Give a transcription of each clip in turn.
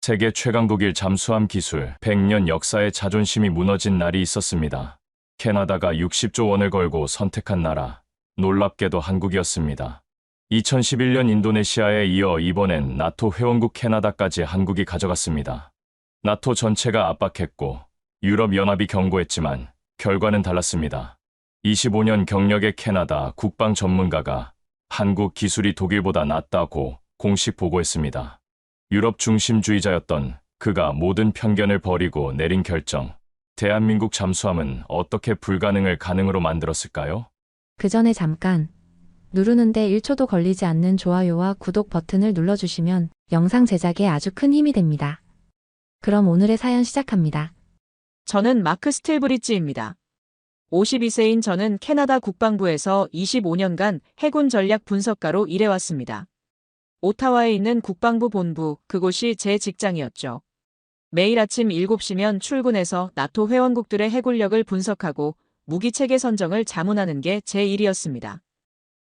세계 최강 독일 잠수함 기술 100년 역사의 자존심이 무너진 날이 있었습니다. 캐나다가 60조 원을 걸고 선택한 나라, 놀랍게도 한국이었습니다. 2011년 인도네시아에 이어 이번엔 나토 회원국 캐나다까지 한국이 가져갔습니다. 나토 전체가 압박했고 유럽연합이 경고했지만 결과는 달랐습니다. 25년 경력의 캐나다 국방 전문가가 한국 기술이 독일보다 낫다고 공식 보고했습니다. 유럽 중심주의자였던 그가 모든 편견을 버리고 내린 결정. 대한민국 잠수함은 어떻게 불가능을 가능으로 만들었을까요? 그 전에 잠깐 누르는데 1초도 걸리지 않는 좋아요와 구독 버튼을 눌러주시면 영상 제작에 아주 큰 힘이 됩니다. 그럼 오늘의 사연 시작합니다. 저는 마크 스틸브리지입니다. 52세인 저는 캐나다 국방부에서 25년간 해군 전략 분석가로 일해왔습니다. 오타와에 있는 국방부 본부, 그곳이 제 직장이었죠. 매일 아침 7시면 출근해서 나토 회원국들의 해군력을 분석하고 무기체계 선정을 자문하는 게 제 일이었습니다.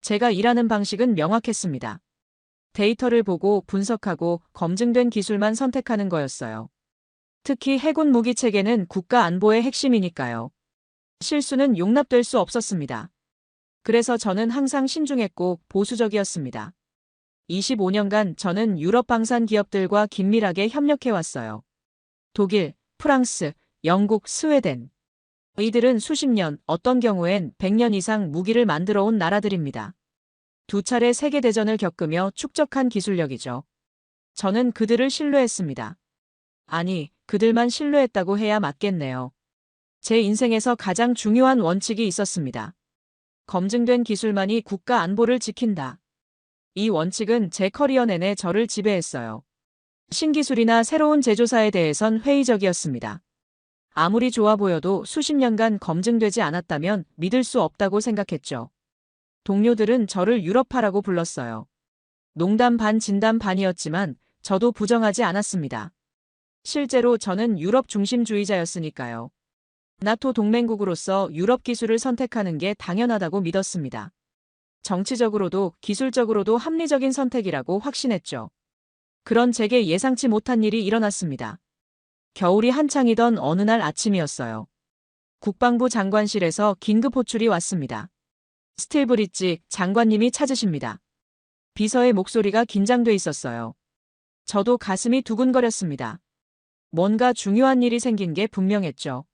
제가 일하는 방식은 명확했습니다. 데이터를 보고 분석하고 검증된 기술만 선택하는 거였어요. 특히 해군 무기체계는 국가 안보의 핵심이니까요. 실수는 용납될 수 없었습니다. 그래서 저는 항상 신중했고 보수적이었습니다. 25년간 저는 유럽 방산 기업들과 긴밀하게 협력해왔어요. 독일, 프랑스, 영국, 스웨덴. 이들은 수십 년, 어떤 경우엔 100년 이상 무기를 만들어 온 나라들입니다. 두 차례 세계대전을 겪으며 축적한 기술력이죠. 저는 그들을 신뢰했습니다. 아니, 그들만 신뢰했다고 해야 맞겠네요. 제 인생에서 가장 중요한 원칙이 있었습니다. 검증된 기술만이 국가 안보를 지킨다. 이 원칙은 제 커리어 내내 저를 지배했어요. 신기술이나 새로운 제조사에 대해선 회의적이었습니다. 아무리 좋아 보여도 수십 년간 검증되지 않았다면 믿을 수 없다고 생각했죠. 동료들은 저를 유럽파라고 불렀어요. 농담 반 진담 반이었지만 저도 부정하지 않았습니다. 실제로 저는 유럽 중심주의자였으니까요. 나토 동맹국으로서 유럽 기술을 선택하는 게 당연하다고 믿었습니다. 정치적으로도 기술적으로도 합리적인 선택이라고 확신했죠. 그런 제게 예상치 못한 일이 일어났습니다. 겨울이 한창이던 어느 날 아침이었어요. 국방부 장관실에서 긴급 호출이 왔습니다. 스틸브리지 장관님이 찾으십니다. 비서의 목소리가 긴장돼 있었어요. 저도 가슴이 두근거렸습니다. 뭔가 중요한 일이 생긴 게 분명했죠.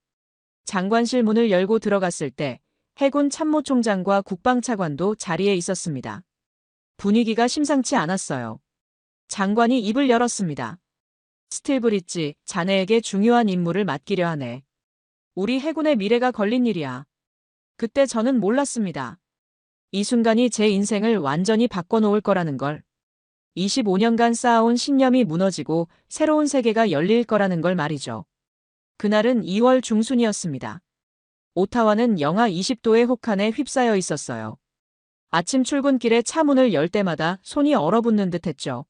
장관실 문을 열고 들어갔을 때 해군 참모총장과 국방차관도 자리에 있었습니다. 분위기가 심상치 않았어요. 장관이 입을 열었습니다. 스틸브리지, 자네에게 중요한 임무를 맡기려 하네. 우리 해군의 미래가 걸린 일이야. 그때 저는 몰랐습니다. 이 순간이 제 인생을 완전히 바꿔놓을 거라는 걸. 25년간 쌓아온 신념이 무너지고 새로운 세계가 열릴 거라는 걸 말이죠. 그날은 2월 중순이었습니다. 오타와는 영하 20도의 혹한에 휩싸여 있었어요. 아침 출근길에 차 문을 열 때마다 손이 얼어붙는 듯 했죠.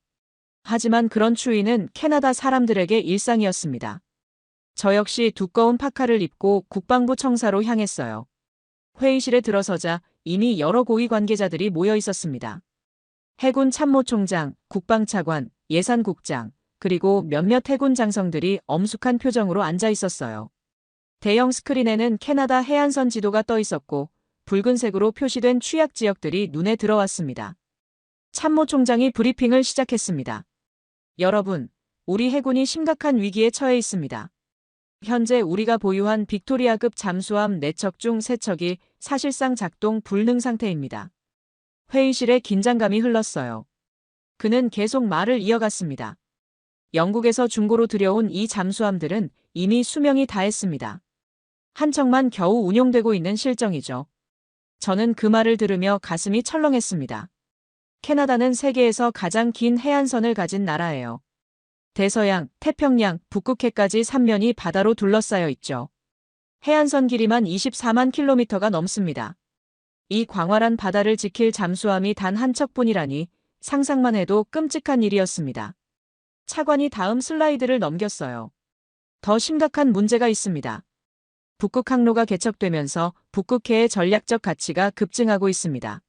하지만 그런 추위는 캐나다 사람들에게 일상이었습니다. 저 역시 두꺼운 파카를 입고 국방부 청사로 향했어요. 회의실에 들어서자 이미 여러 고위 관계자들이 모여 있었습니다. 해군 참모총장, 국방차관, 예산국장, 그리고 몇몇 해군 장성들이 엄숙한 표정으로 앉아 있었어요. 대형 스크린에는 캐나다 해안선 지도가 떠 있었고 붉은색으로 표시된 취약 지역들이 눈에 들어왔습니다. 참모총장이 브리핑을 시작했습니다. 여러분, 우리 해군이 심각한 위기에 처해 있습니다. 현재 우리가 보유한 빅토리아급 잠수함 4척 중 3척이 사실상 작동 불능 상태입니다. 회의실에 긴장감이 흘렀어요. 그는 계속 말을 이어갔습니다. 영국에서 중고로 들여온 이 잠수함들은 이미 수명이 다했습니다. 한 척만 겨우 운용되고 있는 실정이죠. 저는 그 말을 들으며 가슴이 철렁했습니다. 캐나다는 세계에서 가장 긴 해안선을 가진 나라예요. 대서양, 태평양, 북극해까지 3면이 바다로 둘러싸여 있죠. 해안선 길이만 24만 킬로미터가 넘습니다. 이 광활한 바다를 지킬 잠수함이 단 한 척뿐이라니 상상만 해도 끔찍한 일이었습니다. 차관이 다음 슬라이드를 넘겼어요. 더 심각한 문제가 있습니다. 북극 항로가 개척되면서 북극해의 전략적 가치가 급증하고 있습니다.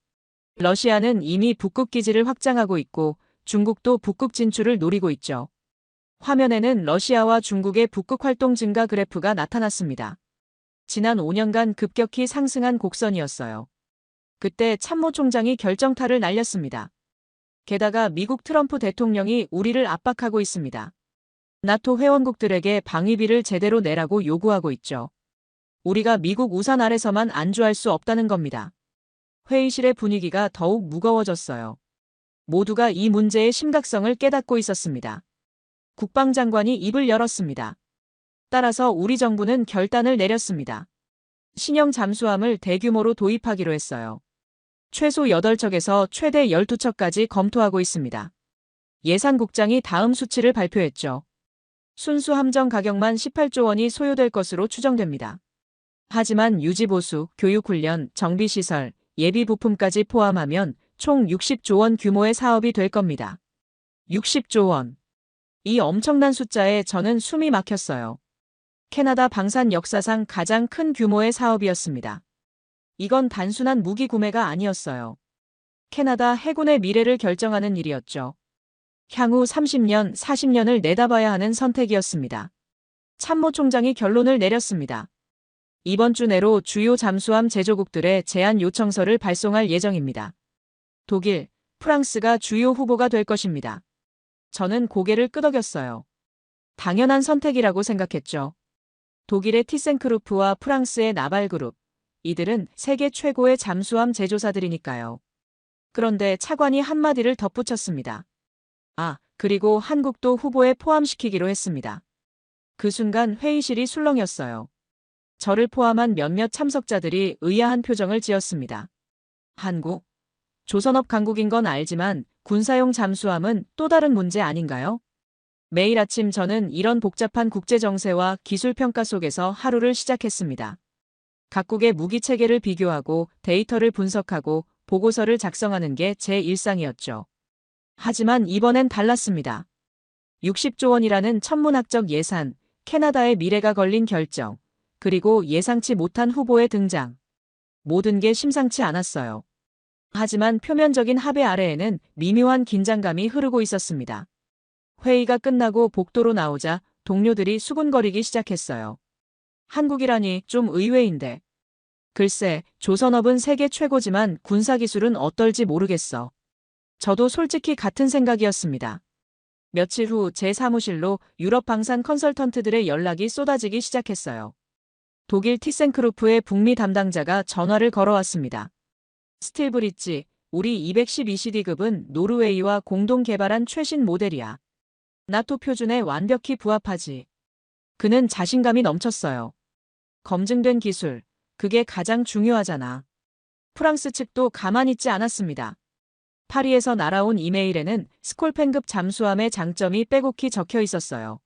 러시아는 이미 북극 기지를 확장하고 있고 중국도 북극 진출을 노리고 있죠. 화면에는 러시아와 중국의 북극 활동 증가 그래프가 나타났습니다. 지난 5년간 급격히 상승한 곡선이었어요. 그때 참모 총장이 결정타를 날렸습니다. 게다가 미국 트럼프 대통령이 우리를 압박하고 있습니다. 나토 회원국들에게 방위비를 제대로 내라고 요구하고 있죠. 우리가 미국 우산 아래서만 안주할 수 없다는 겁니다. 회의실의 분위기가 더욱 무거워졌어요. 모두가 이 문제의 심각성을 깨닫고 있었습니다. 국방장관이 입을 열었습니다. 따라서 우리 정부는 결단을 내렸습니다. 신형 잠수함을 대규모로 도입하기로 했어요. 최소 8척에서 최대 12척까지 검토하고 있습니다. 예산국장이 다음 수치를 발표했죠. 순수 함정 가격만 18조 원이 소요될 것으로 추정됩니다. 하지만 유지보수, 교육훈련, 정비시설, 예비부품까지 포함하면 총 60조 원 규모의 사업이 될 겁니다. 60조 원. 이 엄청난 숫자에 저는 숨이 막혔어요. 캐나다 방산 역사상 가장 큰 규모의 사업이었습니다. 이건 단순한 무기 구매가 아니었어요. 캐나다 해군의 미래를 결정하는 일이었죠. 향후 30년, 40년을 내다봐야 하는 선택이었습니다. 참모 총장이 결론을 내렸습니다. 이번 주 내로 주요 잠수함 제조국들의 제안 요청서를 발송할 예정입니다. 독일, 프랑스가 주요 후보가 될 것입니다. 저는 고개를 끄덕였어요. 당연한 선택이라고 생각했죠. 독일의 티센크루프와 프랑스의 나발그룹, 이들은 세계 최고의 잠수함 제조사들이니까요. 그런데 차관이 한마디를 덧붙였습니다. 아, 그리고 한국도 후보에 포함시키기로 했습니다. 그 순간 회의실이 술렁였어요. 저를 포함한 몇몇 참석자들이 의아한 표정을 지었습니다. 한국? 조선업 강국인 건 알지만 군사용 잠수함은 또 다른 문제 아닌가요? 매일 아침 저는 이런 복잡한 국제정세와 기술평가 속에서 하루를 시작했습니다. 각국의 무기체계를 비교하고 데이터를 분석하고 보고서를 작성하는 게 제 일상이었죠. 하지만 이번엔 달랐습니다. 60조 원이라는 천문학적 예산, 캐나다의 미래가 걸린 결정, 그리고 예상치 못한 후보의 등장. 모든 게 심상치 않았어요. 하지만 표면적인 합의 아래에는 미묘한 긴장감이 흐르고 있었습니다. 회의가 끝나고 복도로 나오자 동료들이 수군거리기 시작했어요. 한국이라니 좀 의외인데. 글쎄, 조선업은 세계 최고지만 군사기술은 어떨지 모르겠어. 저도 솔직히 같은 생각이었습니다. 며칠 후 제 사무실로 유럽 방산 컨설턴트들의 연락이 쏟아지기 시작했어요. 독일 티센크루프의 북미 담당자가 전화를 걸어왔습니다. 스틸브리지, 우리 212CD급은 노르웨이와 공동 개발한 최신 모델이야. 나토 표준에 완벽히 부합하지. 그는 자신감이 넘쳤어요. 검증된 기술, 그게 가장 중요하잖아. 프랑스 측도 가만히 있지 않았습니다. 파리에서 날아온 이메일에는 스콜펜급 잠수함의 장점이 빼곡히 적혀 있었어요.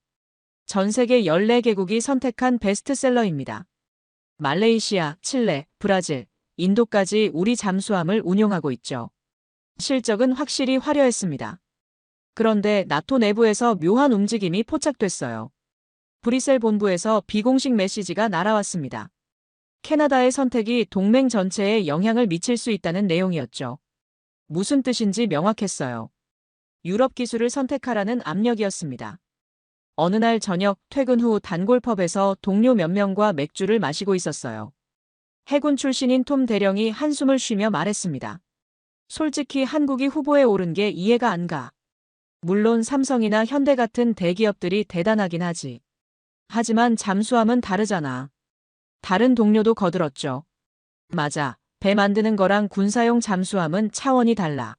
전 세계 14개국이 선택한 베스트셀러입니다. 말레이시아, 칠레, 브라질, 인도까지 우리 잠수함을 운용하고 있죠. 실적은 확실히 화려했습니다. 그런데 나토 내부에서 묘한 움직임이 포착됐어요. 브뤼셀 본부에서 비공식 메시지가 날아왔습니다. 캐나다의 선택이 동맹 전체에 영향을 미칠 수 있다는 내용이었죠. 무슨 뜻인지 명확했어요. 유럽 기술을 선택하라는 압력이었습니다. 어느 날 저녁 퇴근 후 단골펍에서 동료 몇 명과 맥주를 마시고 있었어요. 해군 출신인 톰 대령이 한숨을 쉬며 말했습니다. 솔직히 한국이 후보에 오른 게 이해가 안 가. 물론 삼성이나 현대 같은 대기업들이 대단하긴 하지. 하지만 잠수함은 다르잖아. 다른 동료도 거들었죠. 맞아. 배 만드는 거랑 군사용 잠수함은 차원이 달라.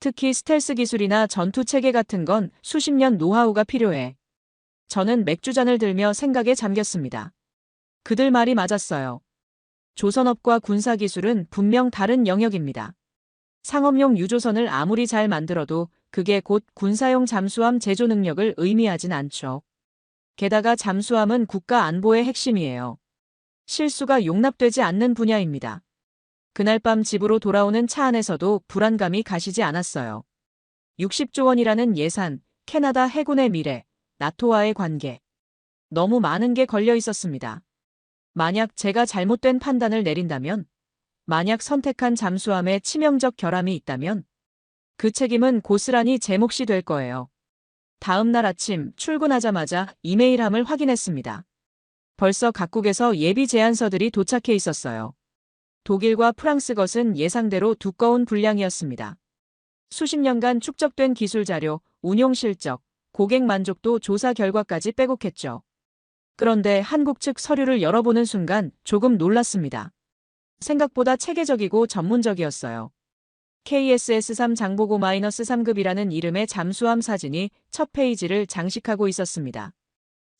특히 스텔스 기술이나 전투 체계 같은 건 수십 년 노하우가 필요해. 저는 맥주잔을 들며 생각에 잠겼습니다. 그들 말이 맞았어요. 조선업과 군사기술은 분명 다른 영역입니다. 상업용 유조선을 아무리 잘 만들어도 그게 곧 군사용 잠수함 제조 능력을 의미하진 않죠. 게다가 잠수함은 국가 안보의 핵심이에요. 실수가 용납되지 않는 분야입니다. 그날 밤 집으로 돌아오는 차 안에서도 불안감이 가시지 않았어요. 60조 원이라는 예산, 캐나다 해군의 미래, 나토와의 관계. 너무 많은 게 걸려 있었습니다. 만약 제가 잘못된 판단을 내린다면, 만약 선택한 잠수함에 치명적 결함이 있다면, 그 책임은 고스란히 제 몫이 될 거예요. 다음 날 아침 출근하자마자 이메일함을 확인했습니다. 벌써 각국에서 예비 제안서들이 도착해 있었어요. 독일과 프랑스 것은 예상대로 두꺼운 분량이었습니다. 수십 년간 축적된 기술 자료, 운용 실적, 고객 만족도 조사 결과까지 빼곡했죠. 그런데 한국 측 서류를 열어보는 순간 조금 놀랐습니다. 생각보다 체계적이고 전문적이었어요. KSS-3 장보고-3급이라는 이름의 잠수함 사진이 첫 페이지를 장식하고 있었습니다.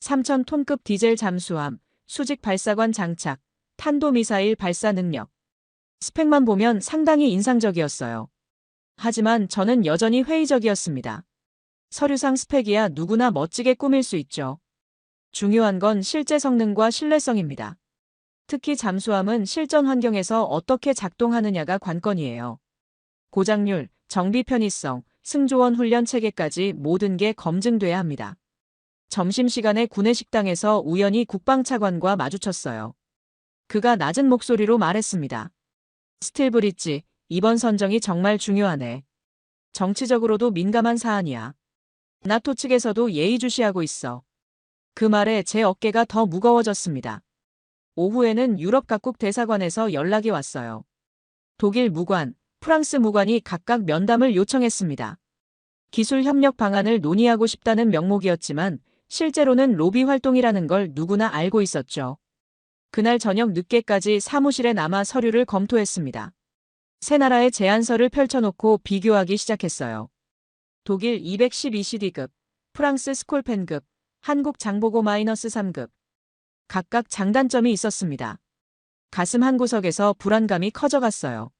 3,000톤급 디젤 잠수함, 수직 발사관 장착, 탄도미사일 발사 능력. 스펙만 보면 상당히 인상적이었어요. 하지만 저는 여전히 회의적이었습니다. 서류상 스펙이야 누구나 멋지게 꾸밀 수 있죠. 중요한 건 실제 성능과 신뢰성입니다. 특히 잠수함은 실전 환경에서 어떻게 작동하느냐가 관건이에요. 고장률, 정비 편의성, 승조원 훈련 체계까지 모든 게 검증돼야 합니다. 점심시간에 구내식당에서 우연히 국방차관과 마주쳤어요. 그가 낮은 목소리로 말했습니다. 스틸브리지, 이번 선정이 정말 중요하네. 정치적으로도 민감한 사안이야. 나토 측에서도 예의주시하고 있어. 그 말에 제 어깨가 더 무거워졌습니다. 오후에는 유럽 각국 대사관에서 연락이 왔어요. 독일 무관, 프랑스 무관이 각각 면담을 요청했습니다. 기술 협력 방안을 논의하고 싶다는 명목이었지만 실제로는 로비 활동이라는 걸 누구나 알고 있었죠. 그날 저녁 늦게까지 사무실에 남아 서류를 검토했습니다. 세 나라의 제안서를 펼쳐놓고 비교하기 시작했어요. 독일 212CD급, 프랑스 스콜펜급, 한국 장보고-3급. 각각 장단점이 있었습니다. 가슴 한구석에서 불안감이 커져갔어요.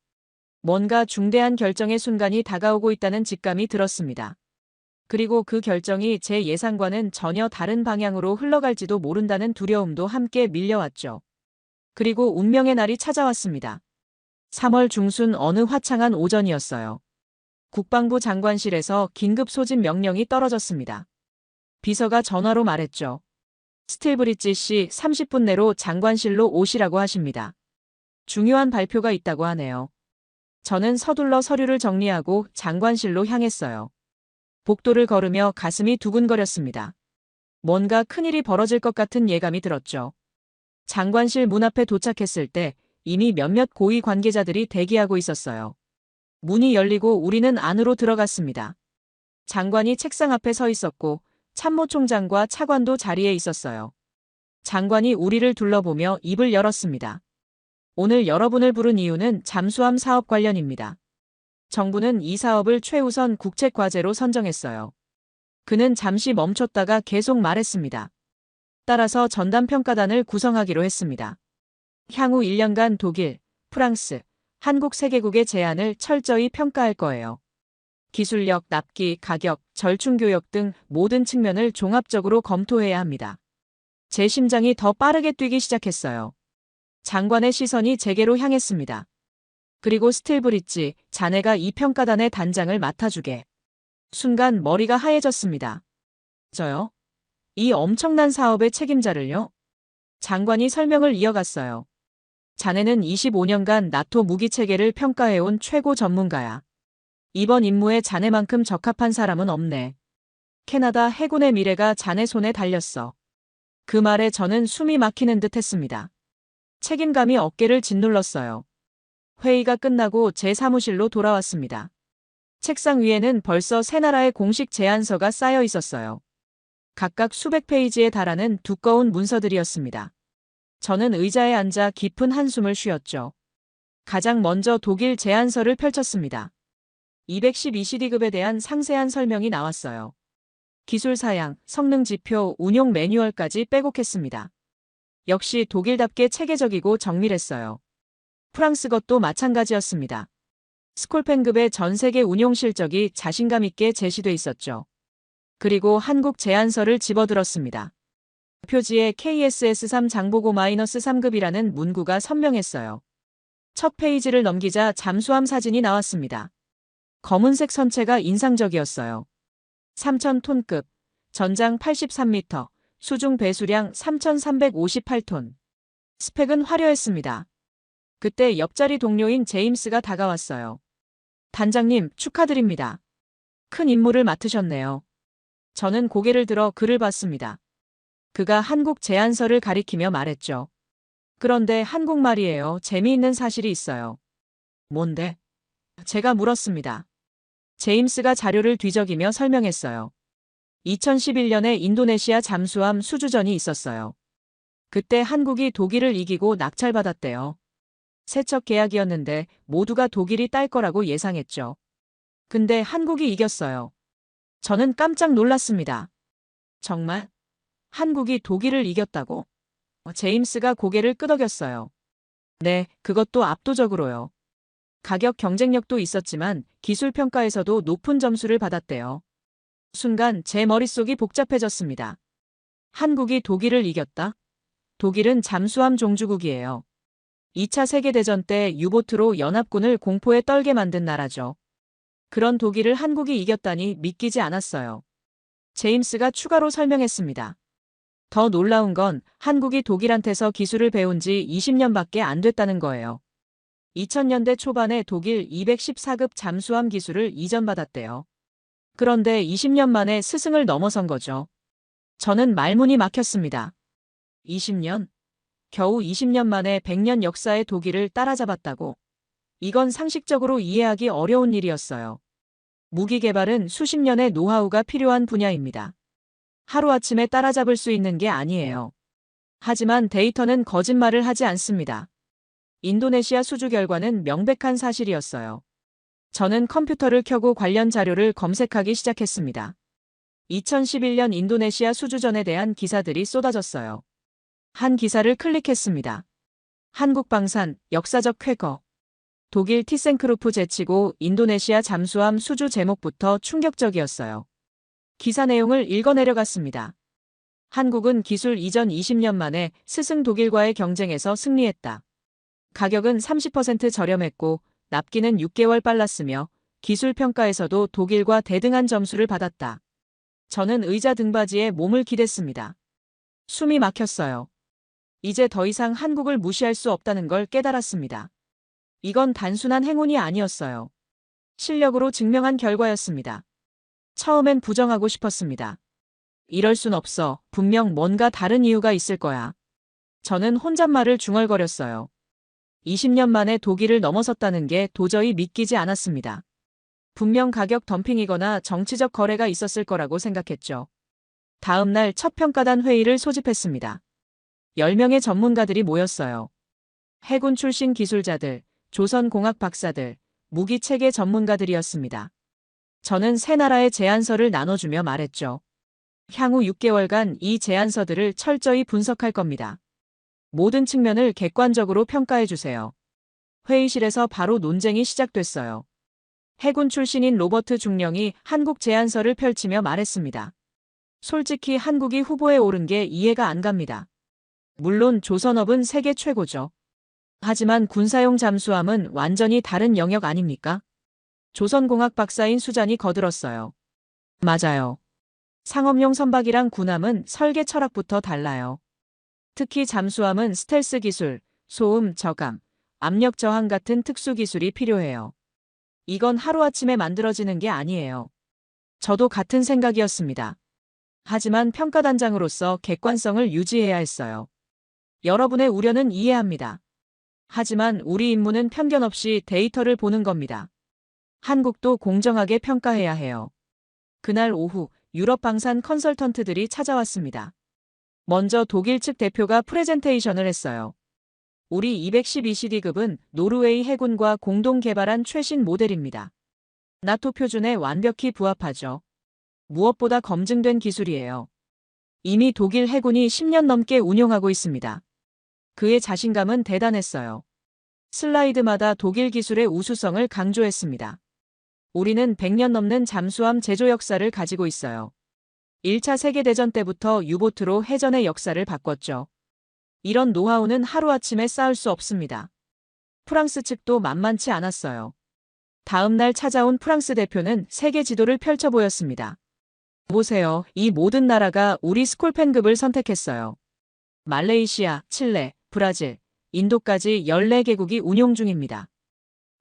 뭔가 중대한 결정의 순간이 다가오고 있다는 직감이 들었습니다. 그리고 그 결정이 제 예상과는 전혀 다른 방향으로 흘러갈지도 모른다는 두려움도 함께 밀려왔죠. 그리고 운명의 날이 찾아왔습니다. 3월 중순 어느 화창한 오전이었어요. 국방부 장관실에서 긴급 소집 명령이 떨어졌습니다. 비서가 전화로 말했죠. 스틸브리지 씨 30분 내로 장관실로 오시라고 하십니다. 중요한 발표가 있다고 하네요. 저는 서둘러 서류를 정리하고 장관실로 향했어요. 복도를 걸으며 가슴이 두근거렸습니다. 뭔가 큰일이 벌어질 것 같은 예감이 들었죠. 장관실 문 앞에 도착했을 때 이미 몇몇 고위 관계자들이 대기하고 있었어요. 문이 열리고 우리는 안으로 들어갔습니다. 장관이 책상 앞에 서 있었고 참모총장과 차관도 자리에 있었어요. 장관이 우리를 둘러보며 입을 열었습니다. 오늘 여러분을 부른 이유는 잠수함 사업 관련입니다. 정부는 이 사업을 최우선 국책과제로 선정했어요. 그는 잠시 멈췄다가 계속 말했습니다. 따라서 전담평가단을 구성하기로 했습니다. 향후 1년간 독일, 프랑스, 한국 3개국의 제안을 철저히 평가할 거예요. 기술력, 납기, 가격, 절충교역 등 모든 측면을 종합적으로 검토해야 합니다. 제 심장이 더 빠르게 뛰기 시작했어요. 장관의 시선이 제게로 향했습니다. 그리고 스틸브리지, 자네가 이 평가단의 단장을 맡아주게. 순간 머리가 하얘졌습니다. 저요? 이 엄청난 사업의 책임자를요? 장관이 설명을 이어갔어요. 자네는 25년간 나토 무기체계를 평가해온 최고 전문가야. 이번 임무에 자네만큼 적합한 사람은 없네. 캐나다 해군의 미래가 자네 손에 달렸어. 그 말에 저는 숨이 막히는 듯 했습니다. 책임감이 어깨를 짓눌렀어요. 회의가 끝나고 제 사무실로 돌아왔습니다. 책상 위에는 벌써 세 나라의 공식 제안서가 쌓여 있었어요. 각각 수백 페이지에 달하는 두꺼운 문서들이었습니다. 저는 의자에 앉아 깊은 한숨을 쉬었죠. 가장 먼저 독일 제안서를 펼쳤습니다. 212CD급에 대한 상세한 설명이 나왔어요. 기술 사양, 성능 지표, 운용 매뉴얼까지 빼곡했습니다. 역시 독일답게 체계적이고 정밀했어요. 프랑스 것도 마찬가지였습니다. 스콜펜급의 전 세계 운용 실적이 자신감 있게 제시돼 있었죠. 그리고 한국 제안서를 집어들었습니다. 표지에 KSS-3 장보고-3급이라는 문구가 선명했어요. 첫 페이지를 넘기자 잠수함 사진이 나왔습니다. 검은색 선체가 인상적이었어요. 3,000톤급, 전장 83m, 수중 배수량 3,358톤. 스펙은 화려했습니다. 그때 옆자리 동료인 제임스가 다가왔어요. 단장님, 축하드립니다. 큰 임무를 맡으셨네요. 저는 고개를 들어 그를 봤습니다. 그가 한국 제안서를 가리키며 말했죠. 그런데 한국말이에요. 재미있는 사실이 있어요. 뭔데? 제가 물었습니다. 제임스가 자료를 뒤적이며 설명했어요. 2011년에 인도네시아 잠수함 수주전이 있었어요. 그때 한국이 독일을 이기고 낙찰받았대요. 세척 계약이었는데 모두가 독일이 딸 거라고 예상했죠. 근데 한국이 이겼어요. 저는 깜짝 놀랐습니다. 정말? 한국이 독일을 이겼다고? 제임스가 고개를 끄덕였어요. 네, 그것도 압도적으로요. 가격 경쟁력도 있었지만 기술 평가에서도 높은 점수를 받았대요. 순간 제 머릿속이 복잡해졌습니다. 한국이 독일을 이겼다? 독일은 잠수함 종주국이에요. 2차 세계대전 때 유보트로 연합군을 공포에 떨게 만든 나라죠. 그런 독일을 한국이 이겼다니 믿기지 않았어요. 제임스가 추가로 설명했습니다. 더 놀라운 건 한국이 독일한테서 기술을 배운 지 20년밖에 안 됐다는 거예요. 2000년대 초반에 독일 214급 잠수함 기술을 이전받았대요. 그런데 20년 만에 스승을 넘어선 거죠. 저는 말문이 막혔습니다. 20년? 겨우 20년 만에 100년 역사의 독일을 따라잡았다고. 이건 상식적으로 이해하기 어려운 일이었어요. 무기 개발은 수십 년의 노하우가 필요한 분야입니다. 하루아침에 따라잡을 수 있는 게 아니에요. 하지만 데이터는 거짓말을 하지 않습니다. 인도네시아 수주 결과는 명백한 사실이었어요. 저는 컴퓨터를 켜고 관련 자료를 검색하기 시작했습니다. 2011년 인도네시아 수주전에 대한 기사들이 쏟아졌어요. 한 기사를 클릭했습니다. 한국 방산, 역사적 쾌거. 독일 티센크루프 제치고 인도네시아 잠수함 수주 제목부터 충격적이었어요. 기사 내용을 읽어내려갔습니다. 한국은 기술 이전 20년 만에 스승 독일과의 경쟁에서 승리했다. 가격은 30% 저렴했고 납기는 6개월 빨랐으며 기술 평가에서도 독일과 대등한 점수를 받았다. 저는 의자 등받이에 몸을 기댔습니다. 숨이 막혔어요. 이제 더 이상 한국을 무시할 수 없다는 걸 깨달았습니다. 이건 단순한 행운이 아니었어요. 실력으로 증명한 결과였습니다. 처음엔 부정하고 싶었습니다. 이럴 순 없어. 분명 뭔가 다른 이유가 있을 거야. 저는 혼잣말을 중얼거렸어요. 20년 만에 독일을 넘어섰다는 게 도저히 믿기지 않았습니다. 분명 가격 덤핑이거나 정치적 거래가 있었을 거라고 생각했죠. 다음 날 첫 평가단 회의를 소집했습니다. 10명의 전문가들이 모였어요. 해군 출신 기술자들, 조선공학 박사들, 무기체계 전문가들이었습니다. 저는 세 나라의 제안서를 나눠주며 말했죠. 향후 6개월간 이 제안서들을 철저히 분석할 겁니다. 모든 측면을 객관적으로 평가해 주세요. 회의실에서 바로 논쟁이 시작됐어요. 해군 출신인 로버트 중령이 한국 제안서를 펼치며 말했습니다. 솔직히 한국이 후보에 오른 게 이해가 안 갑니다. 물론 조선업은 세계 최고죠. 하지만 군사용 잠수함은 완전히 다른 영역 아닙니까? 조선공학 박사인 수잔이 거들었어요. 맞아요. 상업용 선박이랑 군함은 설계 철학부터 달라요. 특히 잠수함은 스텔스 기술, 소음 저감, 압력 저항 같은 특수 기술이 필요해요. 이건 하루아침에 만들어지는 게 아니에요. 저도 같은 생각이었습니다. 하지만 평가단장으로서 객관성을 유지해야 했어요. 여러분의 우려는 이해합니다. 하지만 우리 임무는 편견 없이 데이터를 보는 겁니다. 한국도 공정하게 평가해야 해요. 그날 오후 유럽 방산 컨설턴트들이 찾아왔습니다. 먼저 독일 측 대표가 프레젠테이션을 했어요. 우리 212CD급은 노르웨이 해군과 공동 개발한 최신 모델입니다. 나토 표준에 완벽히 부합하죠. 무엇보다 검증된 기술이에요. 이미 독일 해군이 10년 넘게 운용하고 있습니다. 그의 자신감은 대단했어요. 슬라이드마다 독일 기술의 우수성을 강조했습니다. 우리는 100년 넘는 잠수함 제조 역사를 가지고 있어요. 1차 세계대전 때부터 유보트로 해전의 역사를 바꿨죠. 이런 노하우는 하루아침에 쌓을 수 없습니다. 프랑스 측도 만만치 않았어요. 다음 날 찾아온 프랑스 대표는 세계 지도를 펼쳐 보였습니다. 보세요. 이 모든 나라가 우리 스콜펜급을 선택했어요. 말레이시아, 칠레, 브라질, 인도까지 14개국이 운용 중입니다.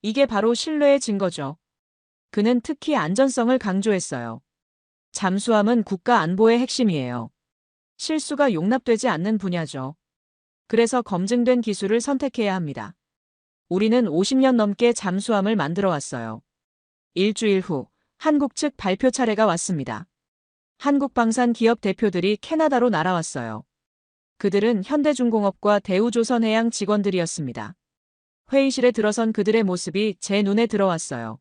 이게 바로 신뢰의 증거죠. 그는 특히 안전성을 강조했어요. 잠수함은 국가 안보의 핵심이에요. 실수가 용납되지 않는 분야죠. 그래서 검증된 기술을 선택해야 합니다. 우리는 50년 넘게 잠수함을 만들어 왔어요. 일주일 후 한국 측 발표 차례가 왔습니다. 한국방산 기업 대표들이 캐나다로 날아왔어요. 그들은 현대중공업과 대우조선해양 직원들이었습니다. 회의실에 들어선 그들의 모습이 제 눈에 들어왔어요.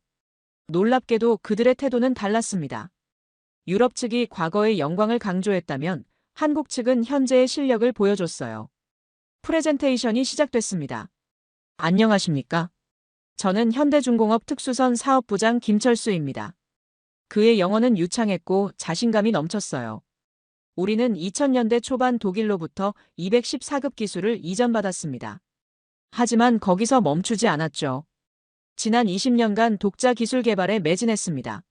놀랍게도 그들의 태도는 달랐습니다. 유럽 측이 과거의 영광을 강조했다면 한국 측은 현재의 실력을 보여줬어요. 프레젠테이션이 시작됐습니다. 안녕하십니까? 저는 현대중공업 특수선 사업부장 김철수입니다. 그의 영어는 유창했고 자신감이 넘쳤어요. 우리는 2000년대 초반 독일로부터 214급 기술을 이전받았습니다. 하지만 거기서 멈추지 않았죠. 지난 20년간 독자 기술 개발에 매진했습니다.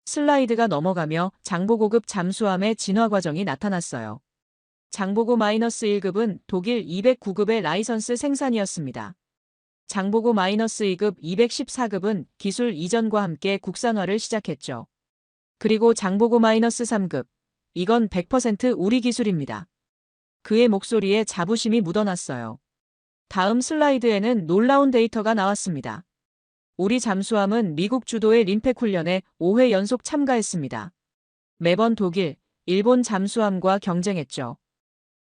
슬라이드가 넘어가며 장보고급 잠수함의 진화 과정이 나타났어요. 장보고 -1급은 독일 209급의 라이선스 생산이었습니다. 장보고 -2급 214급은 기술 이전과 함께 국산화를 시작했죠. 그리고 장보고 -3급, 이건 100% 우리 기술입니다. 그의 목소리에 자부심이 묻어났어요. 다음 슬라이드에는 놀라운 데이터가 나왔습니다. 우리 잠수함은 미국 주도의 림팩 훈련에 5회 연속 참가했습니다. 매번 독일, 일본 잠수함과 경쟁했죠.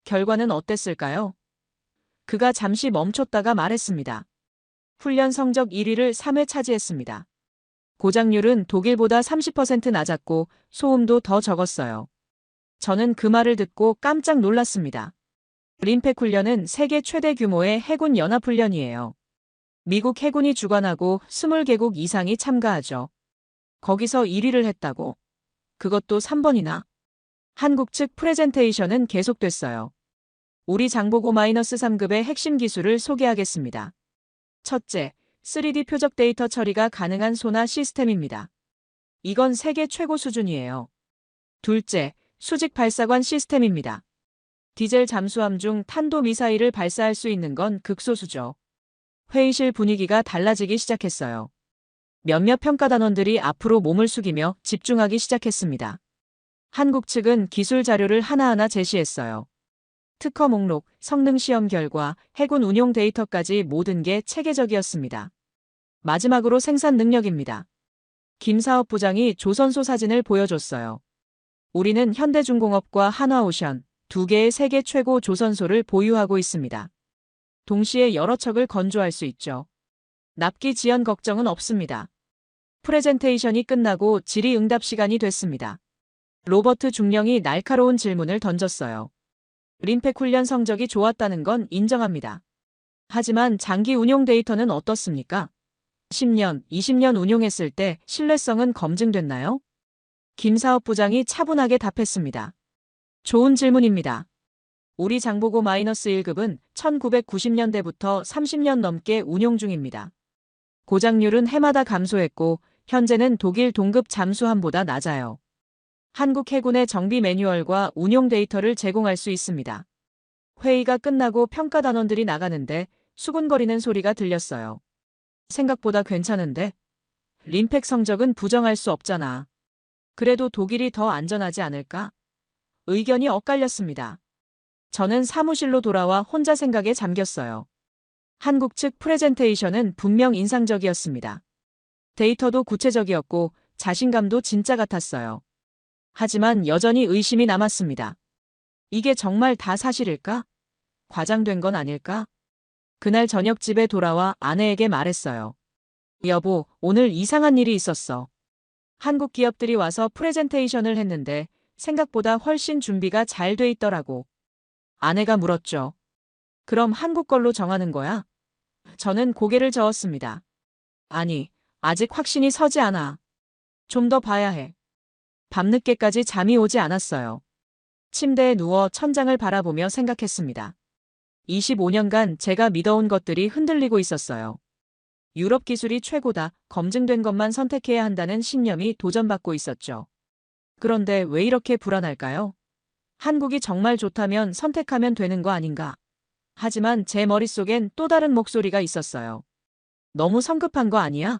결과는 어땠을까요? 그가 잠시 멈췄다가 말했습니다. 훈련 성적 1위를 3회 차지했습니다. 고장률은 독일보다 30% 낮았고 소음도 더 적었어요. 저는 그 말을 듣고 깜짝 놀랐습니다. 림팩 훈련은 세계 최대 규모의 해군 연합훈련이에요. 미국 해군이 주관하고 20개국 이상이 참가하죠. 거기서 1위를 했다고? 그것도 3번이나. 한국 측 프레젠테이션은 계속됐어요. 우리 장보고 -3급의 핵심 기술을 소개하겠습니다. 첫째, 3D 표적 데이터 처리가 가능한 소나 시스템입니다. 이건 세계 최고 수준이에요. 둘째, 수직 발사관 시스템입니다. 디젤 잠수함 중 탄도미사일을 발사할 수 있는 건 극소수죠. 회의실 분위기가 달라지기 시작했어요. 몇몇 평가단원들이 앞으로 몸을 숙이며 집중하기 시작했습니다. 한국 측은 기술 자료를 하나하나 제시했어요. 특허 목록, 성능 시험 결과, 해군 운용 데이터까지 모든 게 체계적이었습니다. 마지막으로 생산 능력입니다. 김 사업부장이 조선소 사진을 보여줬어요. 우리는 현대중공업과 한화오션, 두 개의 세계 최고 조선소를 보유하고 있습니다. 동시에 여러 척을 건조할 수 있죠. 납기 지연 걱정은 없습니다. 프레젠테이션이 끝나고 질의응답 시간이 됐습니다. 로버트 중령이 날카로운 질문을 던졌어요. 림팩 훈련 성적이 좋았다는 건 인정합니다. 하지만 장기 운용 데이터는 어떻습니까? 10년, 20년 운용했을 때 신뢰성은 검증됐나요? 김 사업부장이 차분하게 답했습니다. 좋은 질문입니다. 우리 장보고 -1급은 1990년대부터 30년 넘게 운용 중입니다. 고장률은 해마다 감소했고 현재는 독일 동급 잠수함보다 낮아요. 한국 해군의 정비 매뉴얼과 운용 데이터를 제공할 수 있습니다. 회의가 끝나고 평가단원들이 나가는데 수군거리는 소리가 들렸어요. 생각보다 괜찮은데? 림팩 성적은 부정할 수 없잖아. 그래도 독일이 더 안전하지 않을까? 의견이 엇갈렸습니다. 저는 사무실로 돌아와 혼자 생각에 잠겼어요. 한국 측 프레젠테이션은 분명 인상적이었습니다. 데이터도 구체적이었고 자신감도 진짜 같았어요. 하지만 여전히 의심이 남았습니다. 이게 정말 다 사실일까? 과장된 건 아닐까? 그날 저녁 집에 돌아와 아내에게 말했어요. 여보, 오늘 이상한 일이 있었어. 한국 기업들이 와서 프레젠테이션을 했는데 생각보다 훨씬 준비가 잘 돼 있더라고. 아내가 물었죠. 그럼 한국 걸로 정하는 거야? 저는 고개를 저었습니다. 아니, 아직 확신이 서지 않아. 좀 더 봐야 해. 밤늦게까지 잠이 오지 않았어요. 침대에 누워 천장을 바라보며 생각했습니다. 25년간 제가 믿어온 것들이 흔들리고 있었어요. 유럽 기술이 최고다, 검증된 것만 선택해야 한다는 신념이 도전받고 있었죠. 그런데 왜 이렇게 불안할까요? 한국이 정말 좋다면 선택하면 되는 거 아닌가? 하지만 제 머릿속엔 또 다른 목소리가 있었어요. 너무 성급한 거 아니야?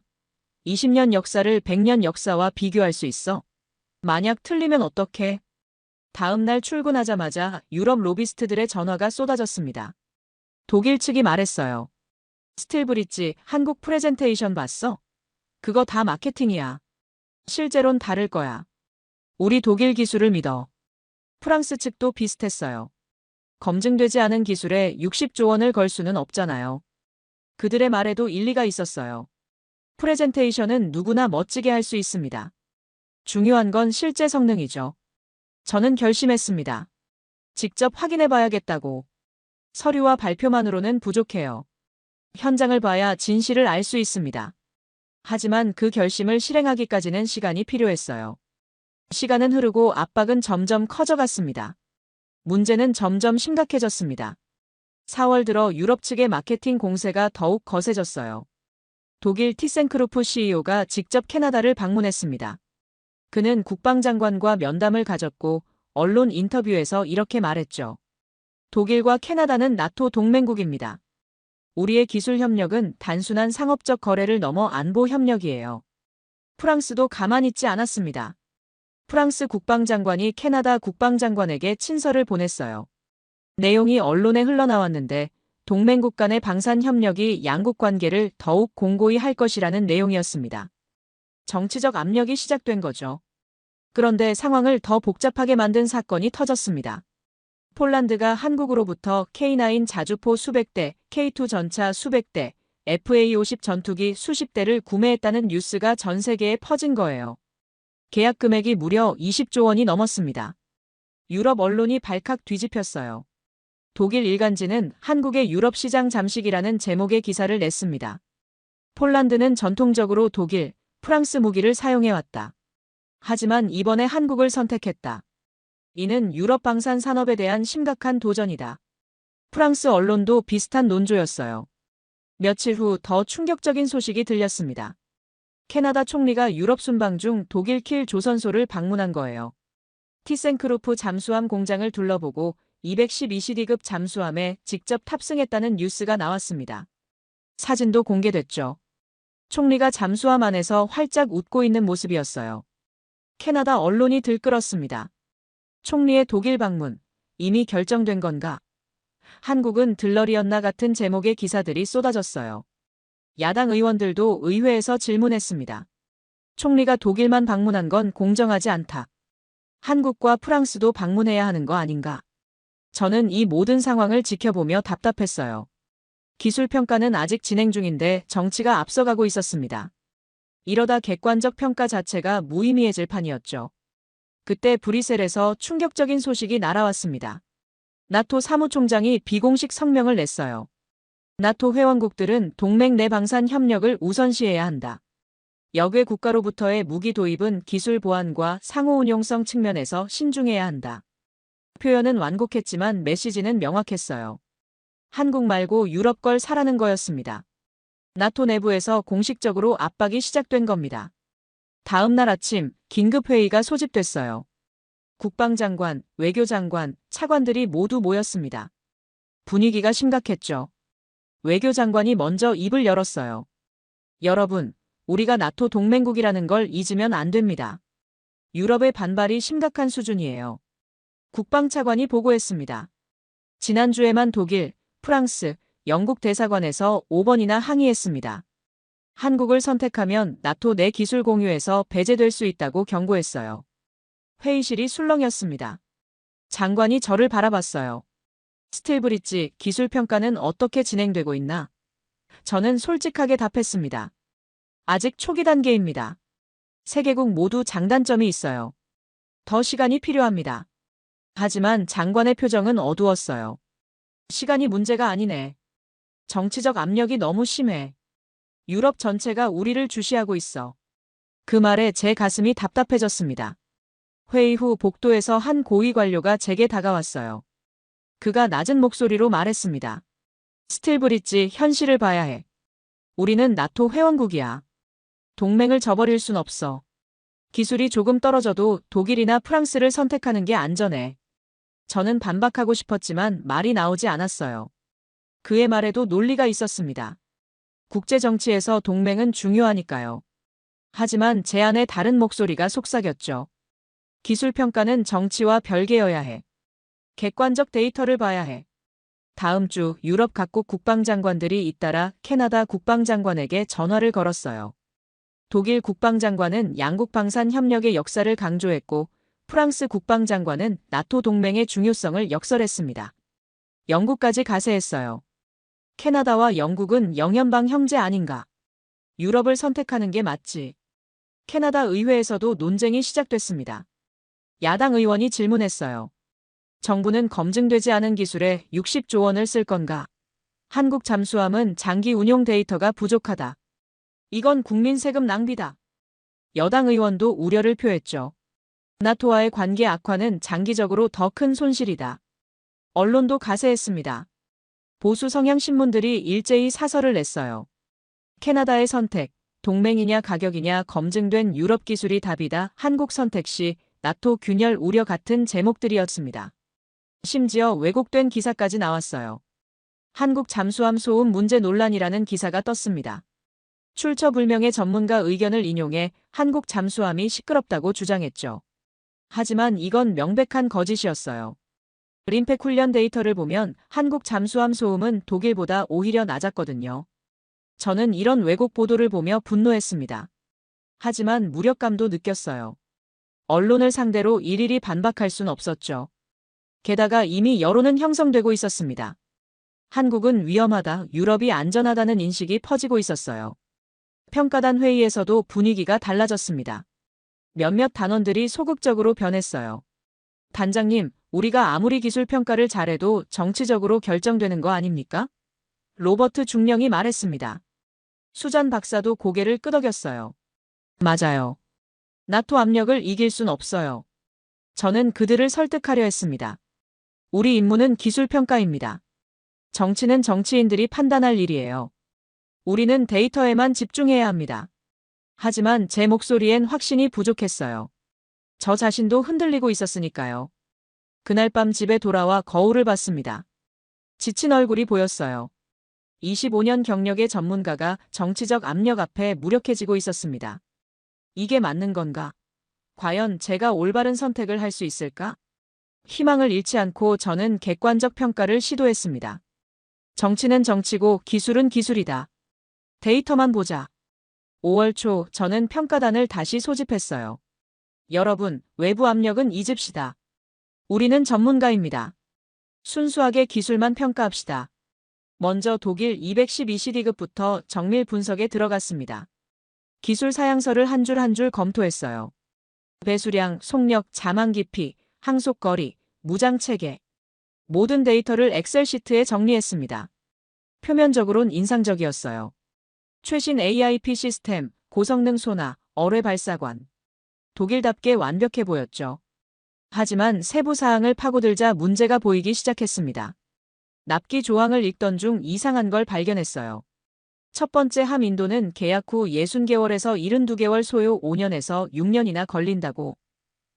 20년 역사를 100년 역사와 비교할 수 있어? 만약 틀리면 어떡해? 다음 날 출근하자마자 유럽 로비스트들의 전화가 쏟아졌습니다. 독일 측이 말했어요. 스틸브리지 한국 프레젠테이션 봤어? 그거 다 마케팅이야. 실제론 다를 거야. 우리 독일 기술을 믿어. 프랑스 측도 비슷했어요. 검증되지 않은 기술에 60조 원을 걸 수는 없잖아요. 그들의 말에도 일리가 있었어요. 프레젠테이션은 누구나 멋지게 할 수 있습니다. 중요한 건 실제 성능이죠. 저는 결심했습니다. 직접 확인해 봐야겠다고. 서류와 발표만으로는 부족해요. 현장을 봐야 진실을 알 수 있습니다. 하지만 그 결심을 실행하기까지는 시간이 필요했어요. 시간은 흐르고 압박은 점점 커져갔습니다. 문제는 점점 심각해졌습니다. 4월 들어 유럽 측의 마케팅 공세가 더욱 거세졌어요. 독일 티센크루프 CEO가 직접 캐나다를 방문했습니다. 그는 국방장관과 면담을 가졌고 언론 인터뷰에서 이렇게 말했죠. 독일과 캐나다는 나토 동맹국입니다. 우리의 기술 협력은 단순한 상업적 거래를 넘어 안보 협력이에요. 프랑스도 가만히 있지 않았습니다. 프랑스 국방장관이 캐나다 국방장관에게 친서를 보냈어요. 내용이 언론에 흘러나왔는데 동맹국 간의 방산 협력이 양국 관계를 더욱 공고히 할 것이라는 내용이었습니다. 정치적 압력이 시작된 거죠. 그런데 상황을 더 복잡하게 만든 사건이 터졌습니다. 폴란드가 한국으로부터 K9 자주포 수백 대, K2 전차 수백 대, FA-50 전투기 수십 대를 구매했다는 뉴스가 전 세계에 퍼진 거예요. 계약 금액이 무려 20조 원이 넘었습니다. 유럽 언론이 발칵 뒤집혔어요. 독일 일간지는 한국의 유럽 시장 잠식이라는 제목의 기사를 냈습니다. 폴란드는 전통적으로 독일, 프랑스 무기를 사용해왔다. 하지만 이번에 한국을 선택했다. 이는 유럽 방산 산업에 대한 심각한 도전이다. 프랑스 언론도 비슷한 논조였어요. 며칠 후 더 충격적인 소식이 들렸습니다. 캐나다 총리가 유럽 순방 중 독일 킬 조선소를 방문한 거예요. 티센크루프 잠수함 공장을 둘러보고 212CD급 잠수함에 직접 탑승했다는 뉴스가 나왔습니다. 사진도 공개됐죠. 총리가 잠수함 안에서 활짝 웃고 있는 모습이었어요. 캐나다 언론이 들끓었습니다. 총리의 독일 방문, 이미 결정된 건가? 한국은 들러리였나 같은 제목의 기사들이 쏟아졌어요. 야당 의원들도 의회에서 질문했습니다. 총리가 독일만 방문한 건 공정하지 않다. 한국과 프랑스도 방문해야 하는 거 아닌가? 저는 이 모든 상황을 지켜보며 답답했어요. 기술 평가는 아직 진행 중인데 정치가 앞서가고 있었습니다. 이러다 객관적 평가 자체가 무의미해질 판이었죠. 그때 브뤼셀에서 충격적인 소식이 날아왔습니다. 나토 사무총장이 비공식 성명을 냈어요. 나토 회원국들은 동맹 내 방산 협력을 우선시해야 한다. 역외 국가로부터의 무기 도입은 기술 보안과 상호 운용성 측면에서 신중해야 한다. 표현은 완곡했지만 메시지는 명확했어요. 한국 말고 유럽 걸 사라는 거였습니다. 나토 내부에서 공식적으로 압박이 시작된 겁니다. 다음 날 아침 긴급회의가 소집됐어요. 국방장관, 외교장관, 차관들이 모두 모였습니다. 분위기가 심각했죠. 외교장관이 먼저 입을 열었어요. 여러분, 우리가 나토 동맹국이라는 걸 잊으면 안 됩니다. 유럽의 반발이 심각한 수준이에요. 국방차관이 보고했습니다. 지난주에만 독일, 프랑스, 영국 대사관에서 5번이나 항의했습니다. 한국을 선택하면 나토 내 기술 공유에서 배제될 수 있다고 경고했어요. 회의실이 술렁였습니다. 장관이 저를 바라봤어요. 스틸브리지 기술 평가는 어떻게 진행되고 있나? 저는 솔직하게 답했습니다. 아직 초기 단계입니다. 세 개국 모두 장단점이 있어요. 더 시간이 필요합니다. 하지만 장관의 표정은 어두웠어요. 시간이 문제가 아니네. 정치적 압력이 너무 심해. 유럽 전체가 우리를 주시하고 있어. 그 말에 제 가슴이 답답해졌습니다. 회의 후 복도에서 한 고위 관료가 제게 다가왔어요. 그가 낮은 목소리로 말했습니다. 스틸브리지 현실을 봐야 해. 우리는 나토 회원국이야. 동맹을 저버릴 순 없어. 기술이 조금 떨어져도 독일이나 프랑스를 선택하는 게 안전해. 저는 반박하고 싶었지만 말이 나오지 않았어요. 그의 말에도 논리가 있었습니다. 국제 정치에서 동맹은 중요하니까요. 하지만 제 안에 다른 목소리가 속삭였죠. 기술 평가는 정치와 별개여야 해. 객관적 데이터를 봐야 해. 다음 주 유럽 각국 국방장관들이 잇따라 캐나다 국방장관에게 전화를 걸었어요. 독일 국방장관은 양국 방산 협력의 역사를 강조했고 프랑스 국방장관은 나토 동맹의 중요성을 역설했습니다. 영국까지 가세했어요. 캐나다와 영국은 영연방 형제 아닌가? 유럽을 선택하는 게 맞지. 캐나다 의회에서도 논쟁이 시작됐습니다. 야당 의원이 질문했어요. 정부는 검증되지 않은 기술에 60조 원을 쓸 건가? 한국 잠수함은 장기 운용 데이터가 부족하다. 이건 국민 세금 낭비다. 여당 의원도 우려를 표했죠. 나토와의 관계 악화는 장기적으로 더 큰 손실이다. 언론도 가세했습니다. 보수 성향 신문들이 일제히 사설을 냈어요. 캐나다의 선택, 동맹이냐 가격이냐 검증된 유럽 기술이 답이다. 한국 선택 시 나토 균열 우려 같은 제목들이었습니다. 심지어 왜곡된 기사까지 나왔어요. 한국 잠수함 소음 문제 논란이라는 기사가 떴습니다. 출처불명의 전문가 의견을 인용해 한국 잠수함이 시끄럽다고 주장했죠. 하지만 이건 명백한 거짓이었어요. 림팩 훈련 데이터를 보면 한국 잠수함 소음은 독일보다 오히려 낮았거든요. 저는 이런 왜곡 보도를 보며 분노했습니다. 하지만 무력감도 느꼈어요. 언론을 상대로 일일이 반박할 순 없었죠. 게다가 이미 여론은 형성되고 있었습니다. 한국은 위험하다, 유럽이 안전하다는 인식이 퍼지고 있었어요. 평가단 회의에서도 분위기가 달라졌습니다. 몇몇 단원들이 소극적으로 변했어요. 단장님, 우리가 아무리 기술 평가를 잘해도 정치적으로 결정되는 거 아닙니까? 로버트 중령이 말했습니다. 수잔 박사도 고개를 끄덕였어요. 맞아요. 나토 압력을 이길 순 없어요. 저는 그들을 설득하려 했습니다. 우리 임무는 기술 평가입니다. 정치는 정치인들이 판단할 일이에요. 우리는 데이터에만 집중해야 합니다. 하지만 제 목소리엔 확신이 부족했어요. 저 자신도 흔들리고 있었으니까요. 그날 밤 집에 돌아와 거울을 봤습니다. 지친 얼굴이 보였어요. 25년 경력의 전문가가 정치적 압력 앞에 무력해지고 있었습니다. 이게 맞는 건가? 과연 제가 올바른 선택을 할 수 있을까? 희망을 잃지 않고 저는 객관적 평가를 시도했습니다. 정치는 정치고 기술은 기술이다. 데이터만 보자. 5월 초 저는 평가단을 다시 소집했어요. 여러분, 외부 압력은 잊읍시다. 우리는 전문가입니다. 순수하게 기술만 평가합시다. 먼저 독일 212CD급부터 정밀 분석에 들어갔습니다. 기술 사양서를 한 줄 한 줄 검토했어요. 배수량, 속력, 자망 깊이, 항속 거리, 무장 체계. 모든 데이터를 엑셀 시트에 정리했습니다. 표면적으론 인상적이었어요. 최신 AIP 시스템, 고성능 소나, 어뢰 발사관. 독일답게 완벽해 보였죠. 하지만 세부 사항을 파고들자 문제가 보이기 시작했습니다. 납기 조항을 읽던 중 이상한 걸 발견했어요. 첫 번째 함 인도는 계약 후 60개월에서 72개월 소요 5년에서 6년이나 걸린다고.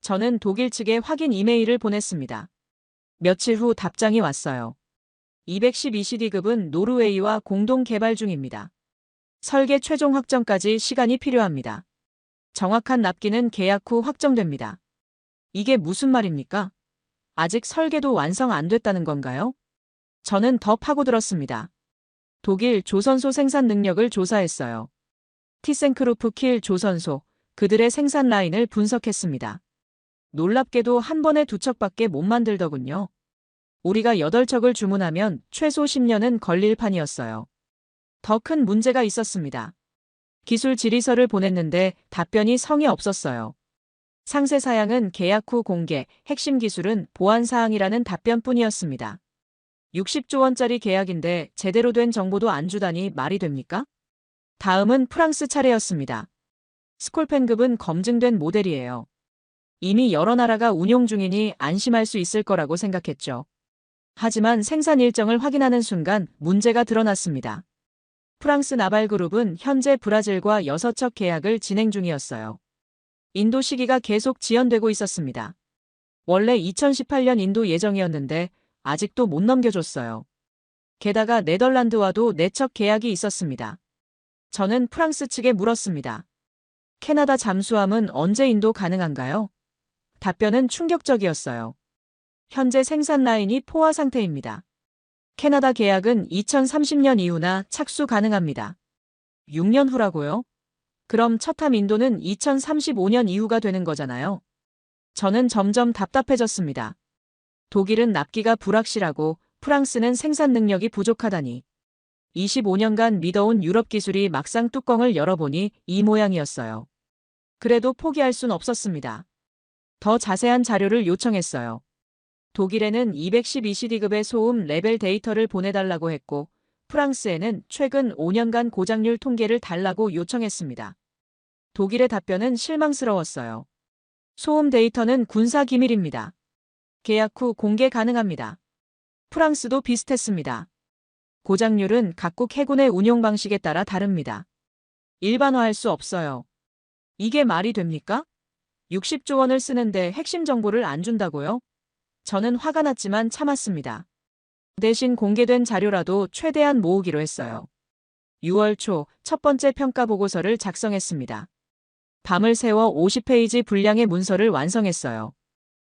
저는 독일 측에 확인 이메일을 보냈습니다. 며칠 후 답장이 왔어요. 212CD급은 노르웨이와 공동 개발 중입니다. 설계 최종 확정까지 시간이 필요합니다. 정확한 납기는 계약 후 확정됩니다. 이게 무슨 말입니까? 아직 설계도 완성 안 됐다는 건가요? 저는 더 파고들었습니다. 독일 조선소 생산 능력을 조사했어요. 티센크루프 킬 조선소, 그들의 생산 라인을 분석했습니다. 놀랍게도 한 번에 2척밖에 못 만들더군요. 우리가 8척을 주문하면 최소 10년은 걸릴 판이었어요. 더 큰 문제가 있었습니다. 기술 질의서를 보냈는데 답변이 성의 없었어요. 상세 사양은 계약 후 공개, 핵심 기술은 보안 사항이라는 답변뿐이었습니다. 60조 원짜리 계약인데 제대로 된 정보도 안 주다니 말이 됩니까? 다음은 프랑스 차례였습니다. 스콜펜급은 검증된 모델이에요. 이미 여러 나라가 운용 중이니 안심할 수 있을 거라고 생각했죠. 하지만 생산 일정을 확인하는 순간 문제가 드러났습니다. 프랑스 나발그룹은 현재 브라질과 6척 계약을 진행 중이었어요. 인도 시기가 계속 지연되고 있었습니다. 원래 2018년 인도 예정이었는데 아직도 못 넘겨줬어요. 게다가 네덜란드와도 4척 계약이 있었습니다. 저는 프랑스 측에 물었습니다. 캐나다 잠수함은 언제 인도 가능한가요? 답변은 충격적이었어요. 현재 생산 라인이 포화 상태입니다. 캐나다 계약은 2030년 이후나 착수 가능합니다. 6년 후라고요? 그럼 첫함 인도는 2035년 이후가 되는 거잖아요. 저는 점점 답답해졌습니다. 독일은 납기가 불확실하고 프랑스는 생산 능력이 부족하다니. 25년간 믿어온 유럽 기술이 막상 뚜껑을 열어보니 이 모양이었어요. 그래도 포기할 순 없었습니다. 더 자세한 자료를 요청했어요. 독일에는 212CD급의 소음 레벨 데이터를 보내달라고 했고, 프랑스에는 최근 5년간 고장률 통계를 달라고 요청했습니다. 독일의 답변은 실망스러웠어요. 소음 데이터는 군사 기밀입니다. 계약 후 공개 가능합니다. 프랑스도 비슷했습니다. 고장률은 각국 해군의 운용 방식에 따라 다릅니다. 일반화할 수 없어요. 이게 말이 됩니까? 60조 원을 쓰는데 핵심 정보를 안 준다고요? 저는 화가 났지만 참았습니다. 대신 공개된 자료라도 최대한 모으기로 했어요. 6월 초 첫 번째 평가 보고서를 작성했습니다. 밤을 새워 50페이지 분량의 문서를 완성했어요.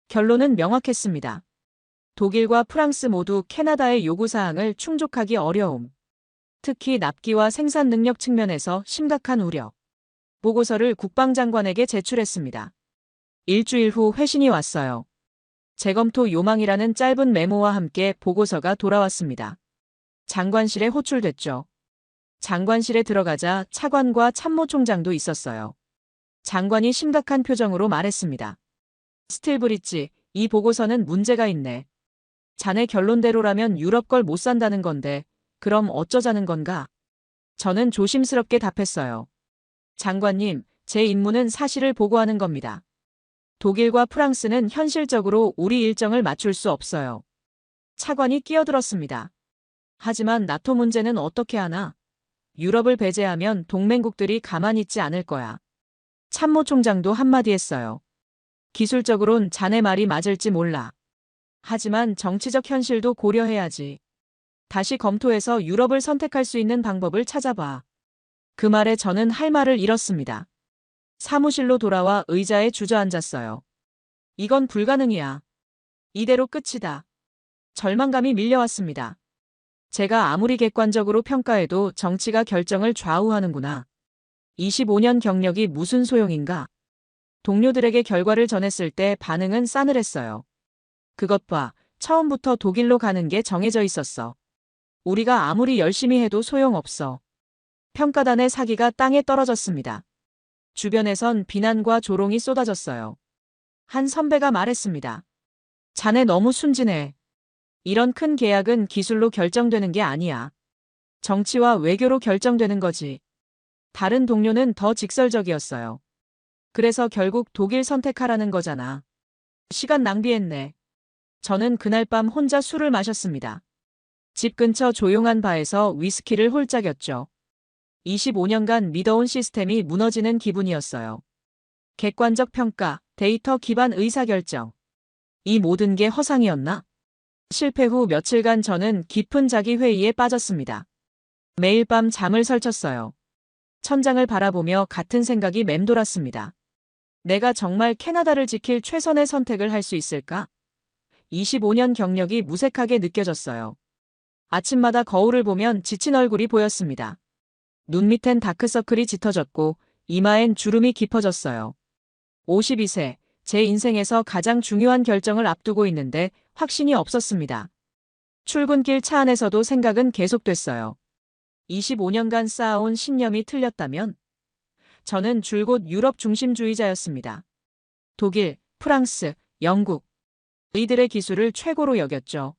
결론은 명확했습니다. 독일과 프랑스 모두 캐나다의 요구사항을 충족하기 어려움. 특히 납기와 생산 능력 측면에서 심각한 우려. 보고서를 국방장관에게 제출했습니다. 일주일 후 회신이 왔어요. 재검토 요망이라는 짧은 메모와 함께 보고서가 돌아왔습니다. 장관실에 호출됐죠. 장관실에 들어가자 차관과 참모총장도 있었어요. 장관이 심각한 표정으로 말했습니다. 스틸브리지, 이 보고서는 문제가 있네. 자네 결론대로라면 유럽 걸 못 산다는 건데, 그럼 어쩌자는 건가? 저는 조심스럽게 답했어요. 장관님, 제 임무는 사실을 보고하는 겁니다. 독일과 프랑스는 현실적으로 우리 일정을 맞출 수 없어요. 차관이 끼어들었습니다. 하지만 나토 문제는 어떻게 하나? 유럽을 배제하면 동맹국들이 가만히 있지 않을 거야. 참모총장도 한마디 했어요. 기술적으론 자네 말이 맞을지 몰라. 하지만 정치적 현실도 고려해야지. 다시 검토해서 유럽을 선택할 수 있는 방법을 찾아봐. 그 말에 저는 할 말을 잃었습니다. 사무실로 돌아와 의자에 주저앉았어요. 이건 불가능이야. 이대로 끝이다. 절망감이 밀려왔습니다. 제가 아무리 객관적으로 평가해도 정치가 결정을 좌우하는구나. 25년 경력이 무슨 소용인가? 동료들에게 결과를 전했을 때 반응은 싸늘했어요. 그것 봐, 처음부터 독일로 가는 게 정해져 있었어. 우리가 아무리 열심히 해도 소용없어. 평가단의 사기가 땅에 떨어졌습니다. 주변에선 비난과 조롱이 쏟아졌어요. 한 선배가 말했습니다. 자네 너무 순진해. 이런 큰 계약은 기술로 결정되는 게 아니야. 정치와 외교로 결정되는 거지. 다른 동료는 더 직설적이었어요. 그래서 결국 독일 선택하라는 거잖아. 시간 낭비했네. 저는 그날 밤 혼자 술을 마셨습니다. 집 근처 조용한 바에서 위스키를 홀짝였죠. 25년간 믿어온 시스템이 무너지는 기분이었어요. 객관적 평가, 데이터 기반 의사결정. 이 모든 게 허상이었나? 실패 후 며칠간 저는 깊은 자기 회의에 빠졌습니다. 매일 밤 잠을 설쳤어요. 천장을 바라보며 같은 생각이 맴돌았습니다. 내가 정말 캐나다를 지킬 최선의 선택을 할 수 있을까? 25년 경력이 무색하게 느껴졌어요. 아침마다 거울을 보면 지친 얼굴이 보였습니다. 눈 밑엔 다크서클이 짙어졌고 이마엔 주름이 깊어졌어요. 52세, 제 인생에서 가장 중요한 결정을 앞두고 있는데 확신이 없었습니다. 출근길 차 안에서도 생각은 계속됐어요. 25년간 쌓아온 신념이 틀렸다면? 저는 줄곧 유럽 중심주의자였습니다. 독일, 프랑스, 영국. 이들의 기술을 최고로 여겼죠.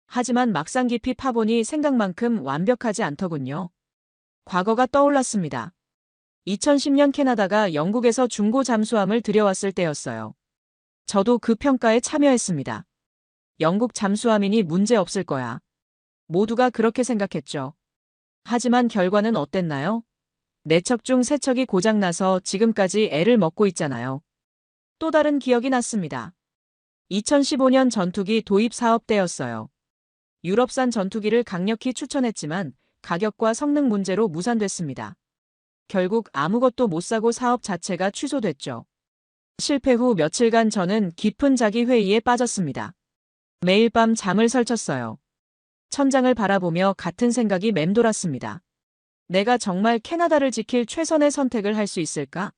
하지만 막상 깊이 파보니 생각만큼 완벽하지 않더군요. 과거가 떠올랐습니다. 2010년 캐나다가 영국에서 중고 잠수함을 들여왔을 때였어요. 저도 그 평가에 참여했습니다. 영국 잠수함이니 문제 없을 거야. 모두가 그렇게 생각했죠. 하지만 결과는 어땠나요? 4척 중 3척이 고장나서 지금까지 애를 먹고 있잖아요. 또 다른 기억이 났습니다. 2015년 전투기 도입 사업 때였어요. 유럽산 전투기를 강력히 추천했지만 가격과 성능 문제로 무산됐습니다. 결국 아무것도 못 사고 사업 자체가 취소됐죠. 실패 후 며칠간 저는 깊은 자기 회의에 빠졌습니다. 매일 밤 잠을 설쳤어요. 천장을 바라보며 같은 생각이 맴돌았습니다. 내가 정말 캐나다를 지킬 최선의 선택을 할 수 있을까?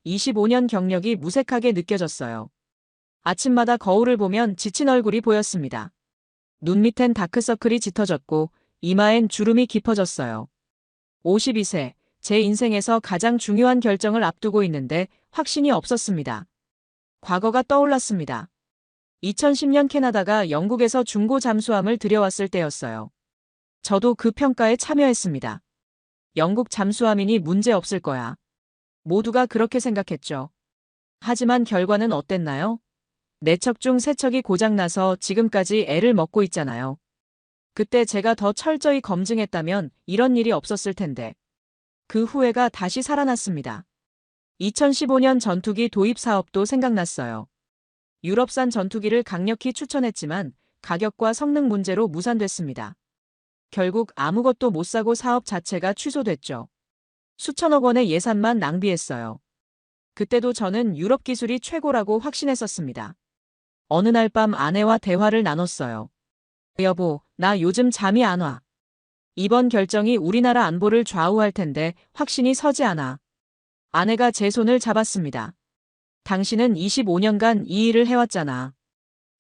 25년 경력이 무색하게 느껴졌어요. 아침마다 거울을 보면 지친 얼굴이 보였습니다. 눈 밑엔 다크서클이 짙어졌고 이마엔 주름이 깊어졌어요. 52세, 제 인생에서 가장 중요한 결정을 앞두고 있는데 확신이 없었습니다. 과거가 떠올랐습니다. 2010년 캐나다가 영국에서 중고 잠수함을 들여왔을 때였어요. 저도 그 평가에 참여했습니다. 영국 잠수함이니 문제 없을 거야. 모두가 그렇게 생각했죠. 하지만 결과는 어땠나요? 4척 중 3척이 고장나서 지금까지 애를 먹고 있잖아요. 그때 제가 더 철저히 검증했다면 이런 일이 없었을 텐데. 그 후회가 다시 살아났습니다. 2015년 전투기 도입 사업도 생각났어요. 유럽산 전투기를 강력히 추천했지만 가격과 성능 문제로 무산됐습니다. 결국 아무것도 못 사고 사업 자체가 취소됐죠. 수천억 원의 예산만 낭비했어요. 그때도 저는 유럽 기술이 최고라고 확신했었습니다. 어느 날 밤 아내와 대화를 나눴어요. 여보, 나 요즘 잠이 안 와. 이번 결정이 우리나라 안보를 좌우할 텐데 확신이 서지 않아. 아내가 제 손을 잡았습니다. 당신은 25년간 이 일을 해왔잖아.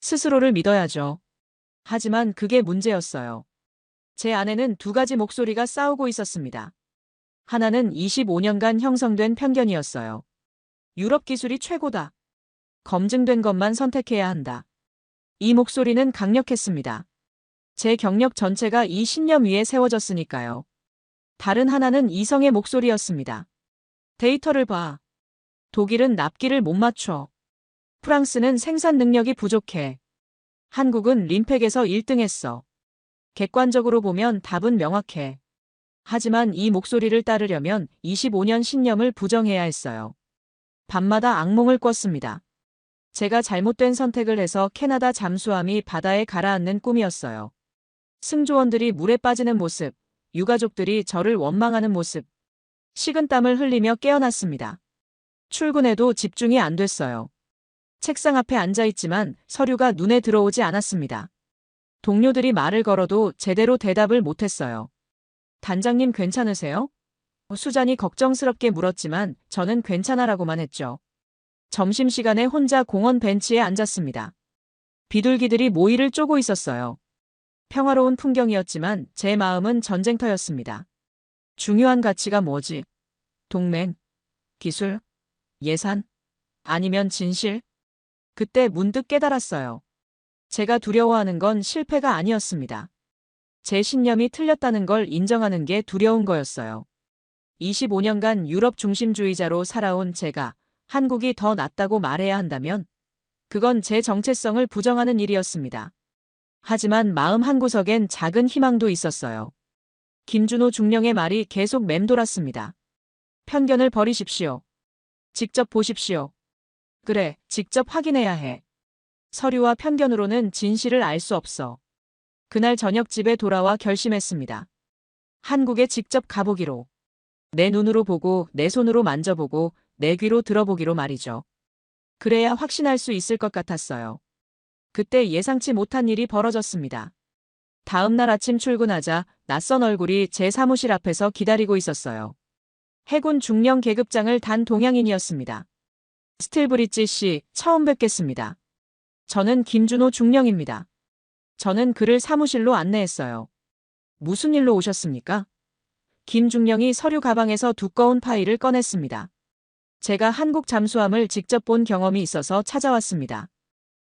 스스로를 믿어야죠. 하지만 그게 문제였어요. 제 안에는 2가지 목소리가 싸우고 있었습니다. 하나는 25년간 형성된 편견이었어요. 유럽 기술이 최고다. 검증된 것만 선택해야 한다. 이 목소리는 강력했습니다. 제 경력 전체가 이 신념 위에 세워졌으니까요. 다른 하나는 이성의 목소리였습니다. 데이터를 봐. 독일은 납기를 못 맞춰. 프랑스는 생산 능력이 부족해. 한국은 림팩에서 1등했어. 객관적으로 보면 답은 명확해. 하지만 이 목소리를 따르려면 25년 신념을 부정해야 했어요. 밤마다 악몽을 꿨습니다. 제가 잘못된 선택을 해서 캐나다 잠수함이 바다에 가라앉는 꿈이었어요. 승조원들이 물에 빠지는 모습, 유가족들이 저를 원망하는 모습. 식은땀을 흘리며 깨어났습니다. 출근해도 집중이 안 됐어요. 책상 앞에 앉아 있지만 서류가 눈에 들어오지 않았습니다. 동료들이 말을 걸어도 제대로 대답을 못했어요. 단장님 괜찮으세요? 수잔이 걱정스럽게 물었지만 저는 괜찮아라고만 했죠. 점심시간에 혼자 공원 벤치에 앉았습니다. 비둘기들이 모이를 쪼고 있었어요. 평화로운 풍경이었지만 제 마음은 전쟁터였습니다. 중요한 가치가 뭐지? 동맹? 기술? 예산? 아니면 진실? 그때 문득 깨달았어요. 제가 두려워하는 건 실패가 아니었습니다. 제 신념이 틀렸다는 걸 인정하는 게 두려운 거였어요. 25년간 유럽 중심주의자로 살아온 제가 한국이 더 낫다고 말해야 한다면 그건 제 정체성을 부정하는 일이었습니다. 하지만 마음 한구석엔 작은 희망도 있었어요. 김준호 중령의 말이 계속 맴돌았습니다. 편견을 버리십시오. 직접 보십시오. 그래, 직접 확인해야 해. 서류와 편견으로는 진실을 알 수 없어. 그날 저녁 집에 돌아와 결심했습니다. 한국에 직접 가보기로. 내 눈으로 보고 내 손으로 만져보고 내 귀로 들어보기로 말이죠. 그래야 확신할 수 있을 것 같았어요. 그때 예상치 못한 일이 벌어졌습니다. 다음 날 아침 출근하자 낯선 얼굴이 제 사무실 앞에서 기다리고 있었어요. 해군 중령 계급장을 단 동양인이었습니다. 스틸브리지 씨, 처음 뵙겠습니다. 저는 김준호 중령입니다. 저는 그를 사무실로 안내했어요. 무슨 일로 오셨습니까? 김중령이 서류 가방에서 두꺼운 파일을 꺼냈습니다. 제가 한국 잠수함을 직접 본 경험이 있어서 찾아왔습니다.